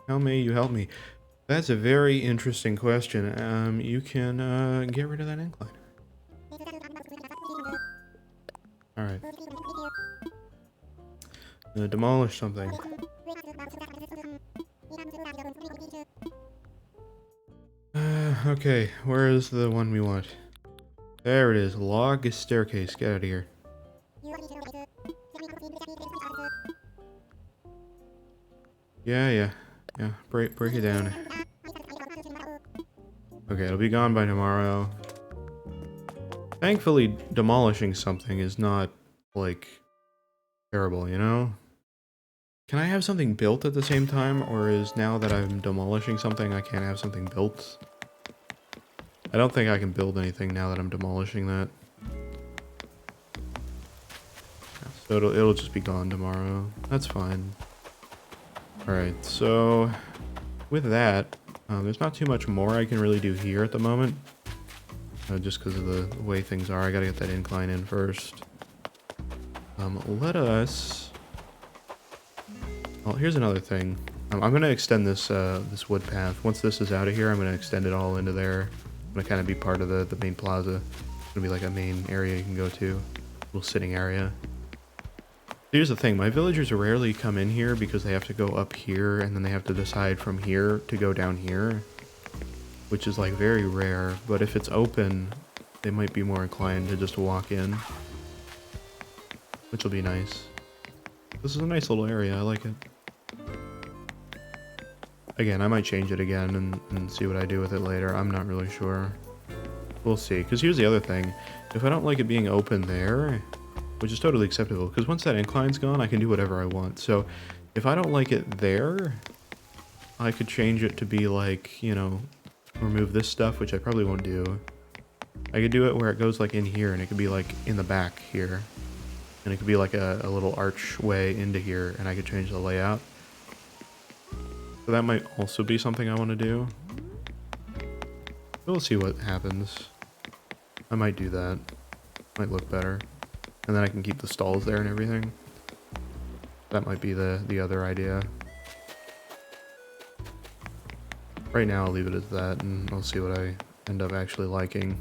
How may you help me? That's a very interesting question. You can get rid of that incline. Alright. Demolish something. Okay, where is the one we want? There it is. Log staircase. Get out of here. Yeah. Break it down. Okay, it'll be gone by tomorrow. Thankfully, demolishing something is not, like, terrible, you know? Can I have something built at the same time, or is now that I'm demolishing something, I can't have something built? I don't think I can build anything now that I'm demolishing that. So it'll just be gone tomorrow. That's fine. Alright, so with that, there's not too much more I can really do here at the moment. Just because of the way things are. I gotta get that incline in first. Let us Well, here's another thing. I'm gonna extend this this wood path. Once this is out of here, I'm gonna extend it all into there. I'm gonna kind of be part of the main plaza. It's gonna be like a main area you can go to, little sitting area. Here's the thing, my villagers rarely come in here because they have to go up here and then they have to decide from here to go down here, which is like very rare. But if it's open, they might be more inclined to just walk in, which will be nice. This is a nice little area, I like it. Again, I might change it again and see what I do with it later. I'm not really sure. We'll see, because here's the other thing. If I don't like it being open there, which is totally acceptable, because once that incline's gone, I can do whatever I want. So if I don't like it there, I could change it to be like, you know, remove this stuff, which I probably won't do. I could do it where it goes like in here, and it could be like in the back here. And it could be like a little archway into here, and I could change the layout. So that might also be something I want to do. We'll see what happens. I might do that. Might look better. And then I can keep the stalls there and everything. That might be the other idea. Right now I'll leave it as that, and I'll see what I end up actually liking.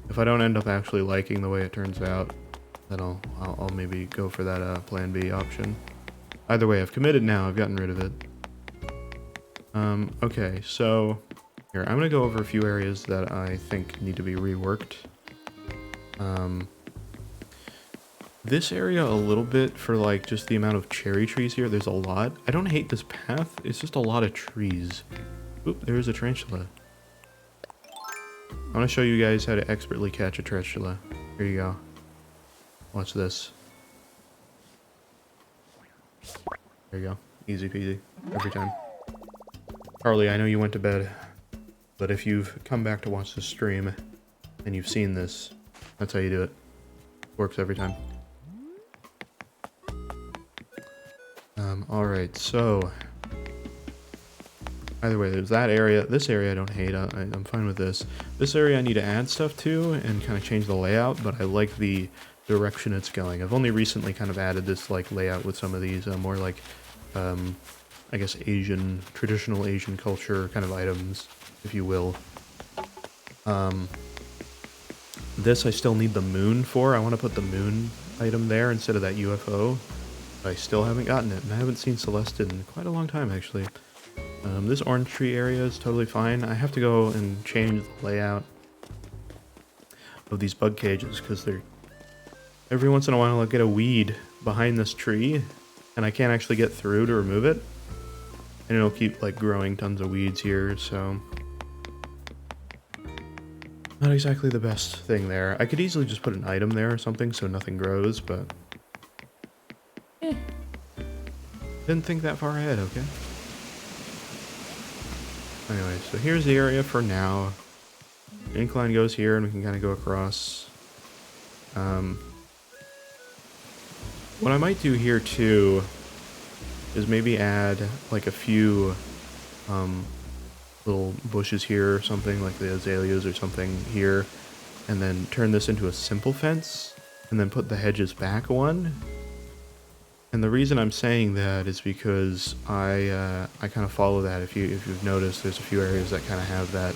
If I don't end up actually liking the way it turns out, then I'll maybe go for that plan B option. Either way, I've committed now. I've gotten rid of it. Okay, so here, I'm gonna go over a few areas that I think need to be reworked. This area a little bit for like just the amount of cherry trees here. There's a lot. I don't hate this path. It's just a lot of trees. Oop, there's a tarantula. I want to show you guys how to expertly catch a tarantula. Here you go. Watch this. There you go. Easy peasy. Every time. Carly, I know you went to bed, but if you've come back to watch the stream and you've seen this, that's how you do it. Works every time. Alright, so either way, there's that area. This area I don't hate. I'm fine with this. This area I need to add stuff to and kind of change the layout, but I like the direction it's going. I've only recently kind of added this like layout with some of these more like I guess traditional Asian culture kind of items, if you will. This I still need the moon for. I want to put the moon item there instead of that UFO. I still haven't gotten it, and I haven't seen Celeste in quite a long time, actually. This orange tree area is totally fine. I have to go and change the layout of these bug cages, because they're... Every once in a while I'll get a weed behind this tree, and I can't actually get through to remove it. And it'll keep, like, growing tons of weeds here, so... Not exactly the best thing there. I could easily just put an item there or something so nothing grows, but... Didn't think that far ahead, okay? Anyway, so here's the area for now. The incline goes here and we can kind of go across. What I might do here too is maybe add like a few little bushes here or something, like the azaleas or something here, and then turn this into a simple fence and then put the hedges back one. And the reason I'm saying that is because I kind of follow that. If you've noticed, there's a few areas that kind of have that.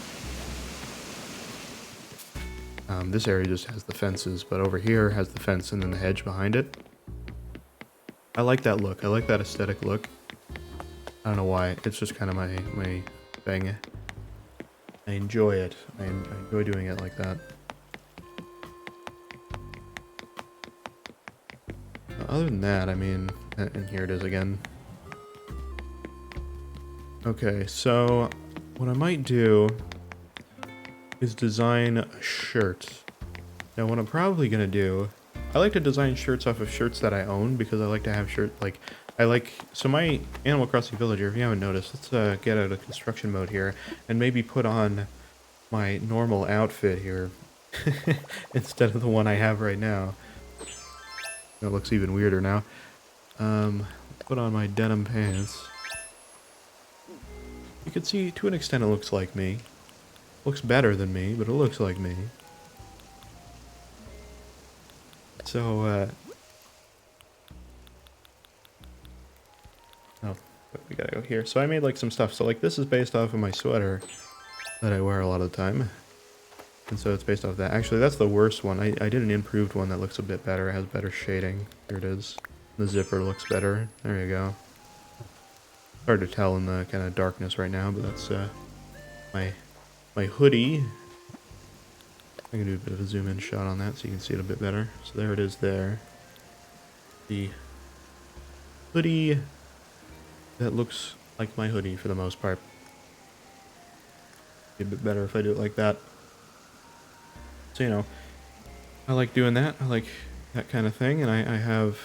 This area just has the fences, but over here has the fence and then the hedge behind it. I like that look. I like that aesthetic look. I don't know why. It's just kind of my thing. I enjoy it. I enjoy doing it like that. Other than that, I mean, and here it is again. Okay, so what I might do is design a shirt. Now, what I'm probably gonna do, I like to design shirts off of shirts that I own because I like to have so my Animal Crossing villager, if you haven't noticed, let's get out of construction mode here and maybe put on my normal outfit here instead of the one I have right now. That looks even weirder now. Put on my denim pants. You can see, to an extent, it looks like me. Looks better than me, but it looks like me. So, Oh, but we gotta go here. So I made like some stuff. So like this is based off of my sweater that I wear a lot of the time. And so it's based off that. Actually, that's the worst one. I did an improved one that looks a bit better. It has better shading. Here it is. The zipper looks better. There you go. Hard to tell in the kind of darkness right now, but that's my my hoodie. I can do a bit of a zoom in shot on that so you can see it a bit better. So there it is there. The hoodie that looks like my hoodie for the most part. Be a bit better if I do it like that. So, you know, I like doing that. I like that kind of thing. And I have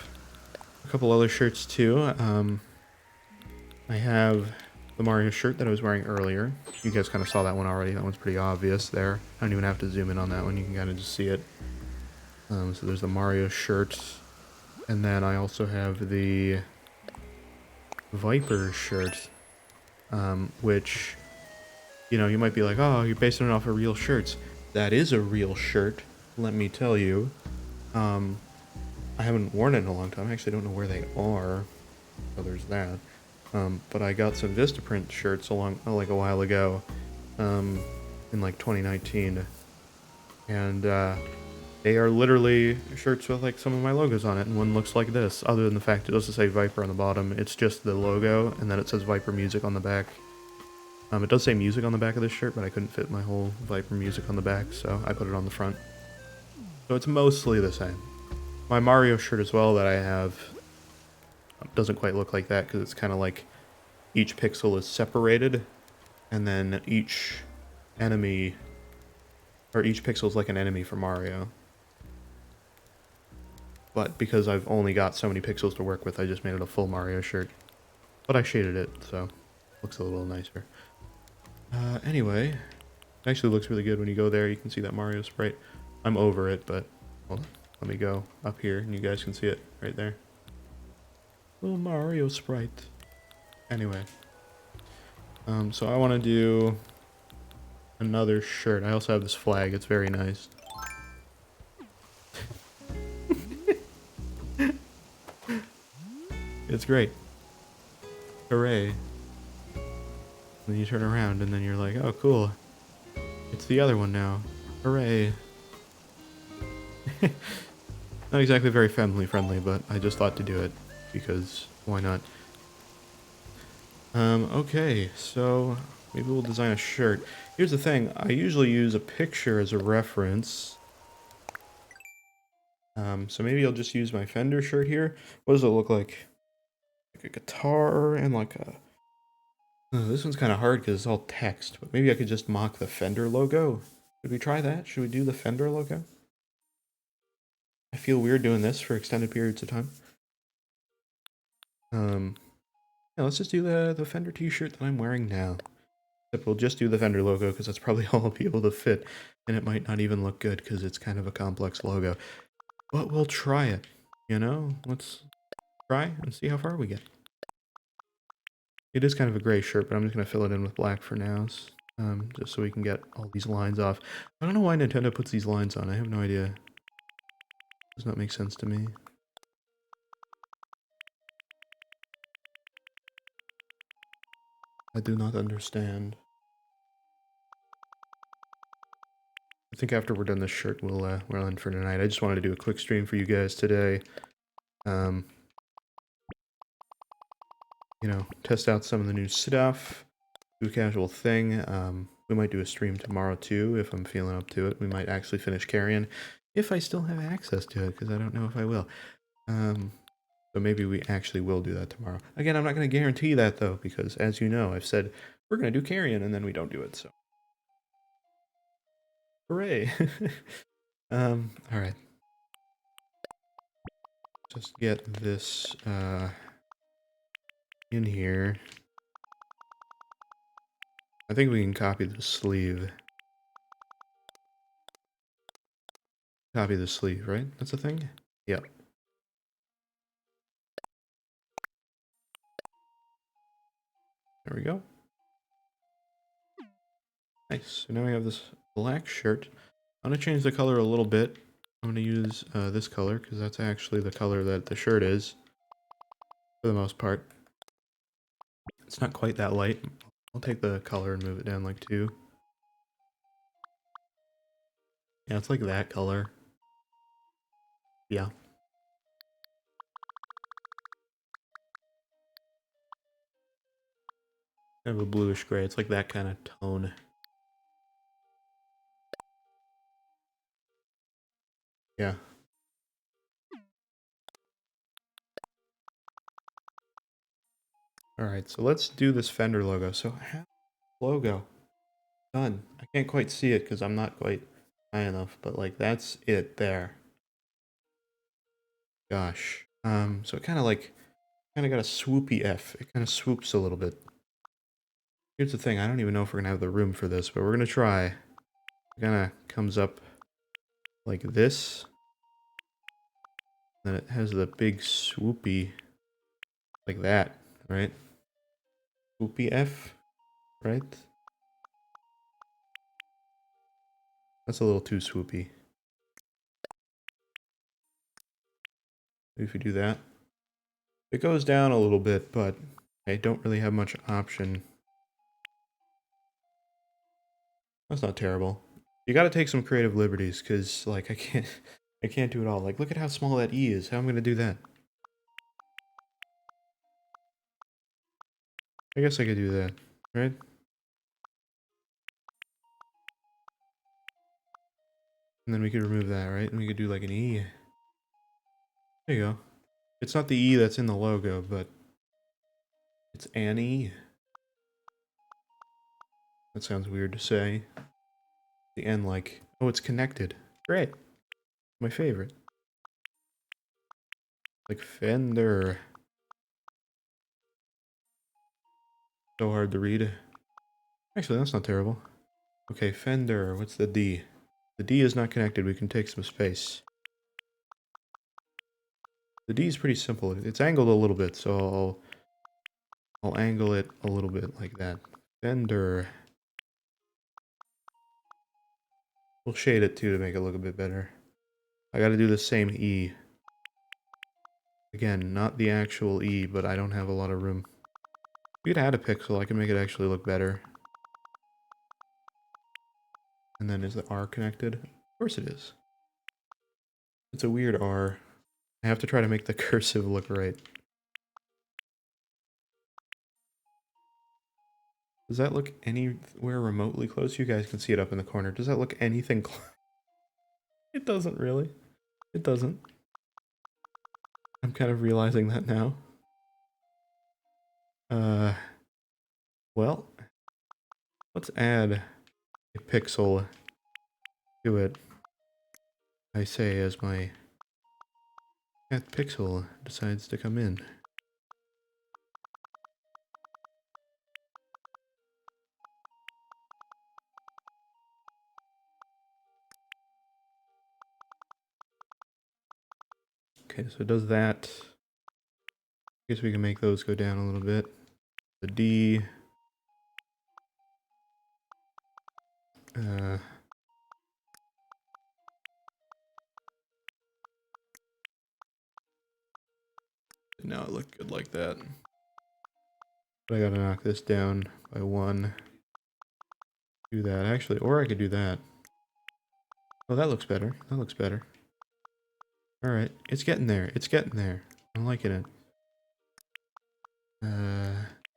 a couple other shirts too. I have the Mario shirt that I was wearing earlier. You guys kind of saw that one already. That one's pretty obvious there. I don't even have to zoom in on that one. You can kind of just see it. So there's the Mario shirt. And then I also have the Viper shirt, which, you know, you might be like, oh, you're basing it off of real shirts. That is a real shirt, let me tell you. I haven't worn it in a long time. I actually don't know where they are. So there's that. But I got some Vistaprint shirts like a while ago, in like 2019. And, they are literally shirts with like some of my logos on it, and one looks like this. Other than the fact it doesn't say Viper on the bottom, it's just the logo, and then it says Viper Music on the back. It does say music on the back of this shirt, but I couldn't fit my whole Viper Music on the back, so I put it on the front. So it's mostly the same. My Mario shirt as well that I have doesn't quite look like that, because it's kind of like each pixel is separated, and then each enemy, or each pixel is like an enemy for Mario. But because I've only got so many pixels to work with, I just made it a full Mario shirt. But I shaded it, so it looks a little nicer. Anyway, it actually looks really good when you go there. You can see that Mario sprite. I'm over it, but hold on. Let me go up here, and you guys can see it right there. Little Mario sprite. Anyway. So I want to do another shirt. I also have this flag. It's very nice. It's great. Hooray. Then you turn around and then you're like, oh cool. It's the other one now. Hooray. Not exactly very family friendly, but I just thought to do it because why not? Okay, so maybe we'll design a shirt. Here's the thing, I usually use a picture as a reference. So maybe I'll just use my Fender shirt here. What does it look like? Like a guitar and like a... Oh, this one's kind of hard because it's all text, but maybe I could just mock the Fender logo. Should we try that? Should we do the Fender logo? I feel weird doing this for extended periods of time. Yeah, let's just do the Fender t-shirt that I'm wearing now. Except we'll just do the Fender logo because that's probably all I'll be able to fit. And it might not even look good because it's kind of a complex logo. But we'll try it, you know? Let's try and see how far we get. It is kind of a gray shirt, but I'm just going to fill it in with black for now. Just so we can get all these lines off. I don't know why Nintendo puts these lines on. I have no idea. Does not make sense to me. I do not understand. I think after we're done this shirt, we'll end for tonight. I just wanted to do a quick stream for you guys today. You know, test out some of the new stuff. Do a casual thing. We might do a stream tomorrow too, if I'm feeling up to it. We might actually finish Carrion, if I still have access to it, because I don't know if I will. So maybe we actually will do that tomorrow. Again, I'm not going to guarantee that though, because as you know, I've said we're going to do Carrion, and then we don't do it, so. Hooray! Alright. Just get this, in here. I think we can copy the sleeve. Copy the sleeve, right? That's a thing? Yep. There we go. Nice. So now we have this black shirt. I'm going to change the color a little bit. I'm going to use this color because that's actually the color that the shirt is, for the most part. It's not quite that light. I'll take the color and move it down like 2. Yeah, it's like that color. Yeah. Kind of a bluish gray. It's like that kind of tone. Yeah. Alright, so let's do this fender logo. So, logo. Done. I can't quite see it because I'm not quite high enough, but like that's it there. Gosh. So it kind of got a swoopy F. It kind of swoops a little bit. Here's the thing, I don't even know if we're gonna have the room for this, but we're gonna try. It kinda comes up like this. Then it has the big swoopy like that, right? Swoopy F, right? That's a little too swoopy. Maybe if we do that. It goes down a little bit, but I don't really have much option. That's not terrible. You gotta take some creative liberties, because, like, I can't do it all. Like, look at how small that E is. How am I gonna do that? I guess I could do that, right? And then we could remove that, right? And we could do, like, an E. There you go. It's not the E that's in the logo, but it's an E. That sounds weird to say. The N, like, oh, it's connected. Great. My favorite. Like, Fender. So hard to read. Actually, that's not terrible. Okay, Fender. What's the D? The D is not connected. We can take some space. The D is pretty simple. It's angled a little bit, so I'll angle it a little bit like that. Fender. We'll shade it too to make it look a bit better. I gotta do the same E. Again, not the actual E, but I don't have a lot of room. We could add a pixel. I can make it actually look better. And then is the R connected? Of course it is. It's a weird R. I have to try to make the cursive look right. Does that look anywhere remotely close? You guys can see it up in the corner. Does that look anything close? It doesn't really. It doesn't. I'm kind of realizing that now. Well, let's add a pixel to it. I say as my cat pixel decides to come in. Okay, so it does that. I guess we can make those go down a little bit. The D. Now it looked good like that. But I gotta knock this down by 1. Do that, actually. Or I could do that. Oh, that looks better. That looks better. Alright, it's getting there. It's getting there. I'm liking it.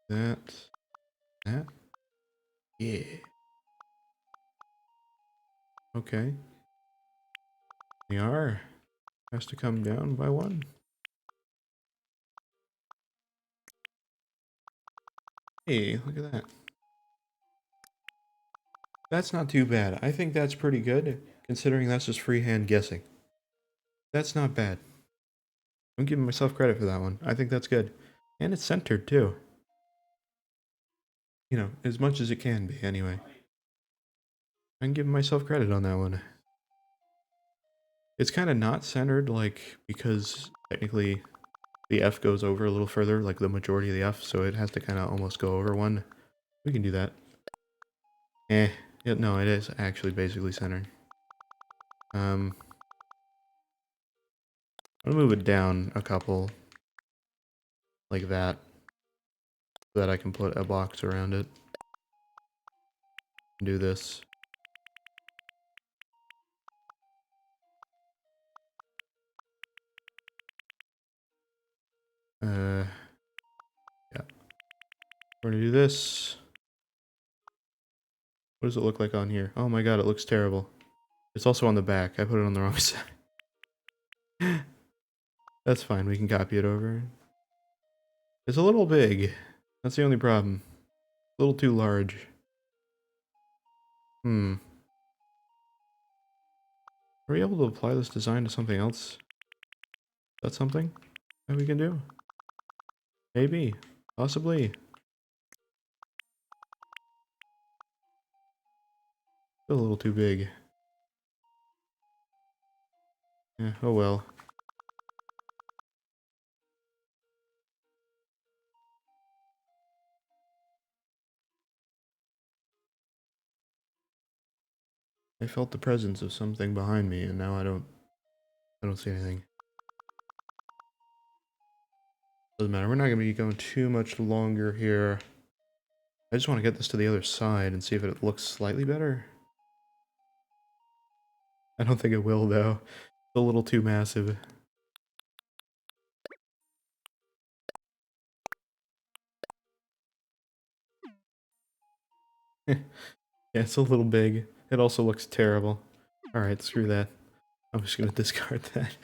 That. That. Yeah. Okay. The R has to come down by 1. Hey, look at that. That's not too bad. I think that's pretty good, considering that's just freehand guessing. That's not bad. I'm giving myself credit for that one. I think that's good. And it's centered, too. You know, as much as it can be, anyway. I'm giving myself credit on that one. It's kind of not centered, like, because technically the F goes over a little further, like the majority of the F, so it has to kind of almost go over one. We can do that. Yeah, no, it is actually basically centered. I'm gonna move it down a couple, like that. so that I can put a box around it. Do this. Yeah. We're gonna do this. What does it look like on here? Oh my god, it looks terrible. It's also on the back. I put it on the wrong side. That's fine, we can copy it over. It's a little big. That's the only problem. A little too large. Are we able to apply this design to something else? Is that something that we can do? Maybe. Possibly. Still a little too big. Yeah, oh well. I felt the presence of something behind me, and now I don't see anything. Doesn't matter. We're not gonna be going too much longer here. I just want to get this to the other side and see if it looks slightly better. I don't think it will, though. It's a little too massive. Yeah, it's a little big. It also looks terrible. Alright, screw that. I'm just gonna discard that.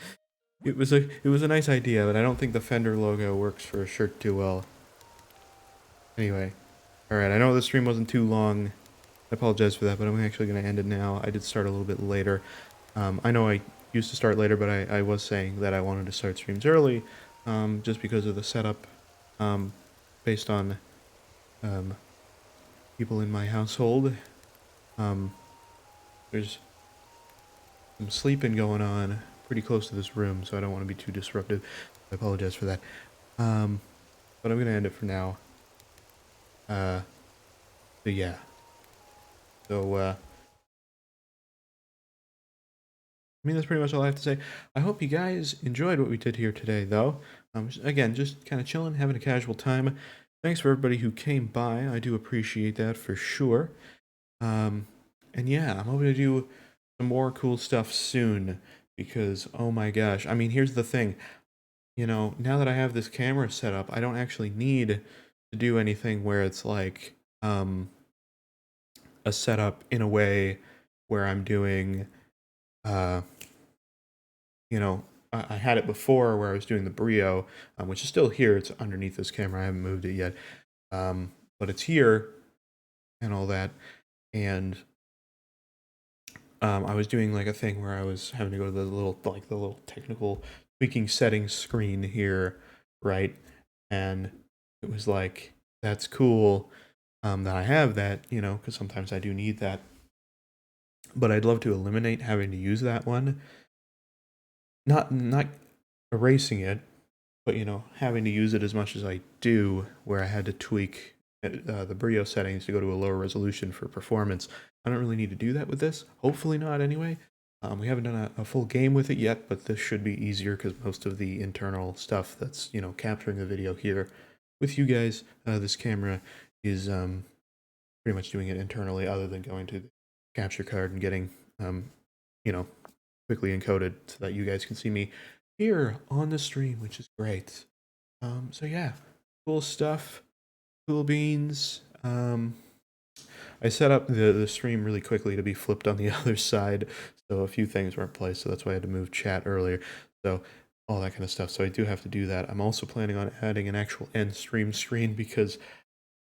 It was a nice idea, but I don't think the Fender logo works for a shirt too well. Anyway. Alright, I know the stream wasn't too long. I apologize for that, but I'm actually going to end it now. I did start a little bit later. I know I used to start later, but I was saying that I wanted to start streams early, just because of the setup, based on people in my household. There's some sleeping going on pretty close to this room, so I don't want to be too disruptive. I apologize for that. But I'm going to end it for now. So yeah. So, I mean, that's pretty much all I have to say. I hope you guys enjoyed what we did here today, though. Again, just kind of chilling, having a casual time. Thanks for everybody who came by. I do appreciate that for sure. And yeah, I'm hoping to do some more cool stuff soon because, oh my gosh. I mean, here's the thing. You know, now that I have this camera set up, I don't actually need to do anything where it's like a setup in a way where I'm doing you know, I had it before where I was doing the Brio, which is still here. It's underneath this camera. I haven't moved it yet. But it's here and all that. And I was doing like a thing where I was having to go to the little technical tweaking settings screen here, right? And it was like, that's cool that I have that, you know, because sometimes I do need that. But I'd love to eliminate having to use that one. Not erasing it, but you know, having to use it as much as I do, where I had to tweak the Brio settings to go to a lower resolution for performance. I don't really need to do that with this. Hopefully not anyway. We haven't done a full game with it yet, but this should be easier because most of the internal stuff that's, you know, capturing the video here with you guys, this camera is pretty much doing it internally other than going to the capture card and getting, you know, quickly encoded so that you guys can see me here on the stream, which is great. So yeah, cool stuff, cool beans. I set up the stream really quickly to be flipped on the other side, so a few things weren't placed, so that's why I had to move chat earlier. So all that kind of stuff. So I do have to do that. I'm also planning on adding an actual end stream screen because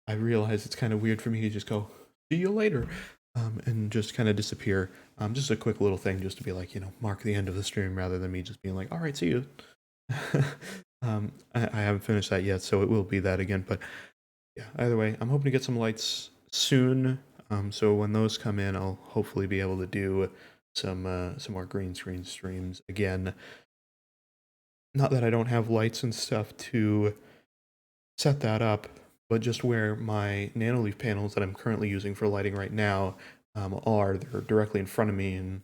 I realize it's kind of weird for me to just go, see you later, and just kind of disappear. Just a quick little thing just to be like, you know, mark the end of the stream rather than me just being like, all right, see you. I haven't finished that yet, so it will be that again. But yeah, either way, I'm hoping to get some lights soon. So when those come in, I'll hopefully be able to do some more green screen streams again. Not that I don't have lights and stuff to set that up, but just where my nanoleaf panels that I'm currently using for lighting right now they're directly in front of me, and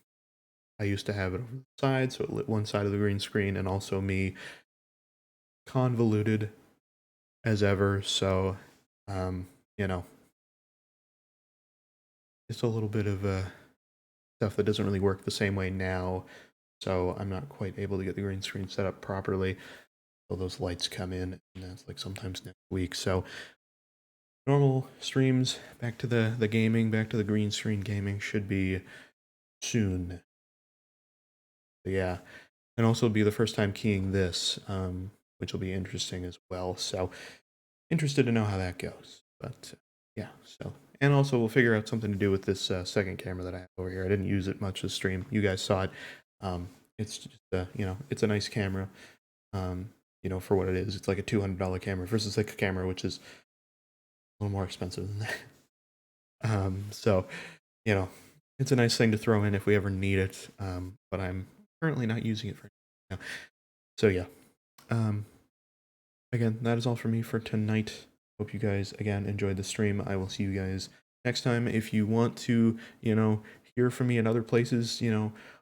I used to have it over the side, so it lit one side of the green screen, and also me convoluted as ever, so You know, it's a little bit of stuff that doesn't really work the same way now. So I'm not quite able to get the green screen set up properly. So those lights come in, and that's like sometimes next week. So normal streams back to the gaming, back to the green screen gaming should be soon. So yeah, and also be the first time keying this, which will be interesting as well. So interested to know how that goes. But yeah, so and also we'll figure out something to do with this second camera that I have over here. I didn't use it much this stream. You guys saw it. It's just it's a nice camera. For what it is. It's like a $200 camera versus like a camera which is a little more expensive than that. So you know, it's a nice thing to throw in if we ever need it. But I'm currently not using it for now. So yeah. Um, Again, that is all for me for tonight. Hope you guys again enjoyed the stream. I will see you guys next time. If you want to, hear from me in other places,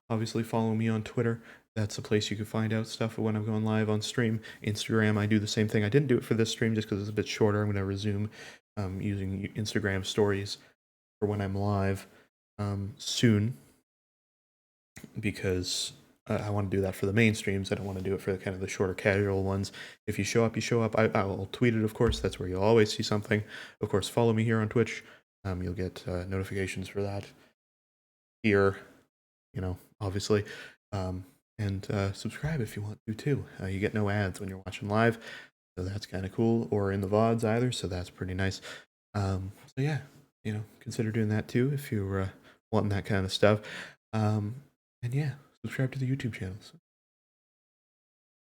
obviously follow me on Twitter. That's the place you can find out stuff when I'm going live on stream. Instagram, I do the same thing. I didn't do it for this stream just because it's a bit shorter. I'm going to resume using Instagram stories for when I'm live soon because I want to do that for the main streams. I don't want to do it for kind of the shorter casual ones. If you show up, you show up. I'll tweet it, of course. That's where you'll always see something. Of course, follow me here on Twitch. You'll get notifications for that here, obviously. And subscribe if you want to, too. You get no ads when you're watching live, so that's kind of cool. Or in the VODs either, so that's pretty nice. So yeah, consider doing that, too, if you're wanting that kind of stuff. And yeah, subscribe to the YouTube channels.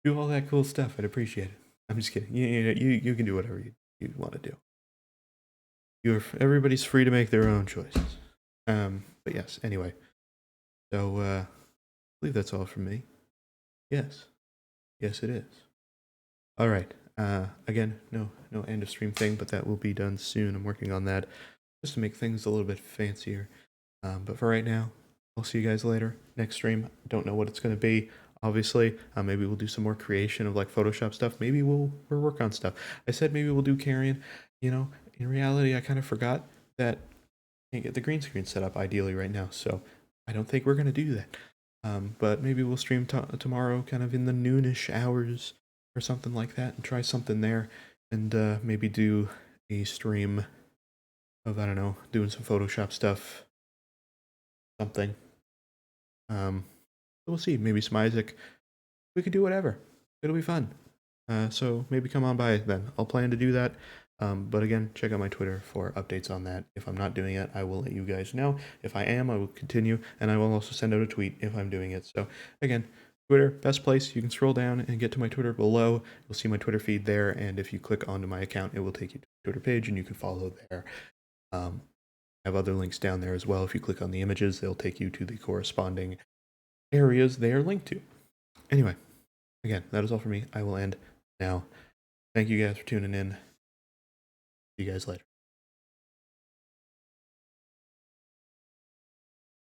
Do all that cool stuff. I'd appreciate it. I'm just kidding. You can do whatever you want to do. Everybody's free to make their own choices. But yes, anyway. So I believe that's all from me. Yes. Yes, it is. All right. Again, no end of stream thing, but that will be done soon. I'm working on that just to make things a little bit fancier. But for right now, I'll see you guys later. Next stream, don't know what it's going to be. Obviously, maybe we'll do some more creation of like Photoshop stuff. Maybe we'll work on stuff. I said maybe we'll do carrion. In reality, I kind of forgot that I can't get the green screen set up ideally right now. So I don't think we're going to do that. But maybe we'll stream tomorrow kind of in the noonish hours or something like that and try something there. And maybe do a stream of, I don't know, doing some Photoshop stuff. Something. We'll see. Maybe some Isaac. We could do whatever. It'll be fun. So maybe come on by then. I'll plan to do that. But again, check out my Twitter for updates on that. If I'm not doing it, I will let you guys know. If I am, I will continue, and I will also send out a tweet if I'm doing it. So again, Twitter, best place. You can scroll down and get to my Twitter below. You'll see my Twitter feed there, and if you click onto my account, it will take you to the Twitter page, and you can follow there. I have other links down there as well. If you click on the images, they'll take you to the corresponding areas they are linked to. Anyway, again, that is all for me. I will end now. Thank you guys for tuning in. See you guys later.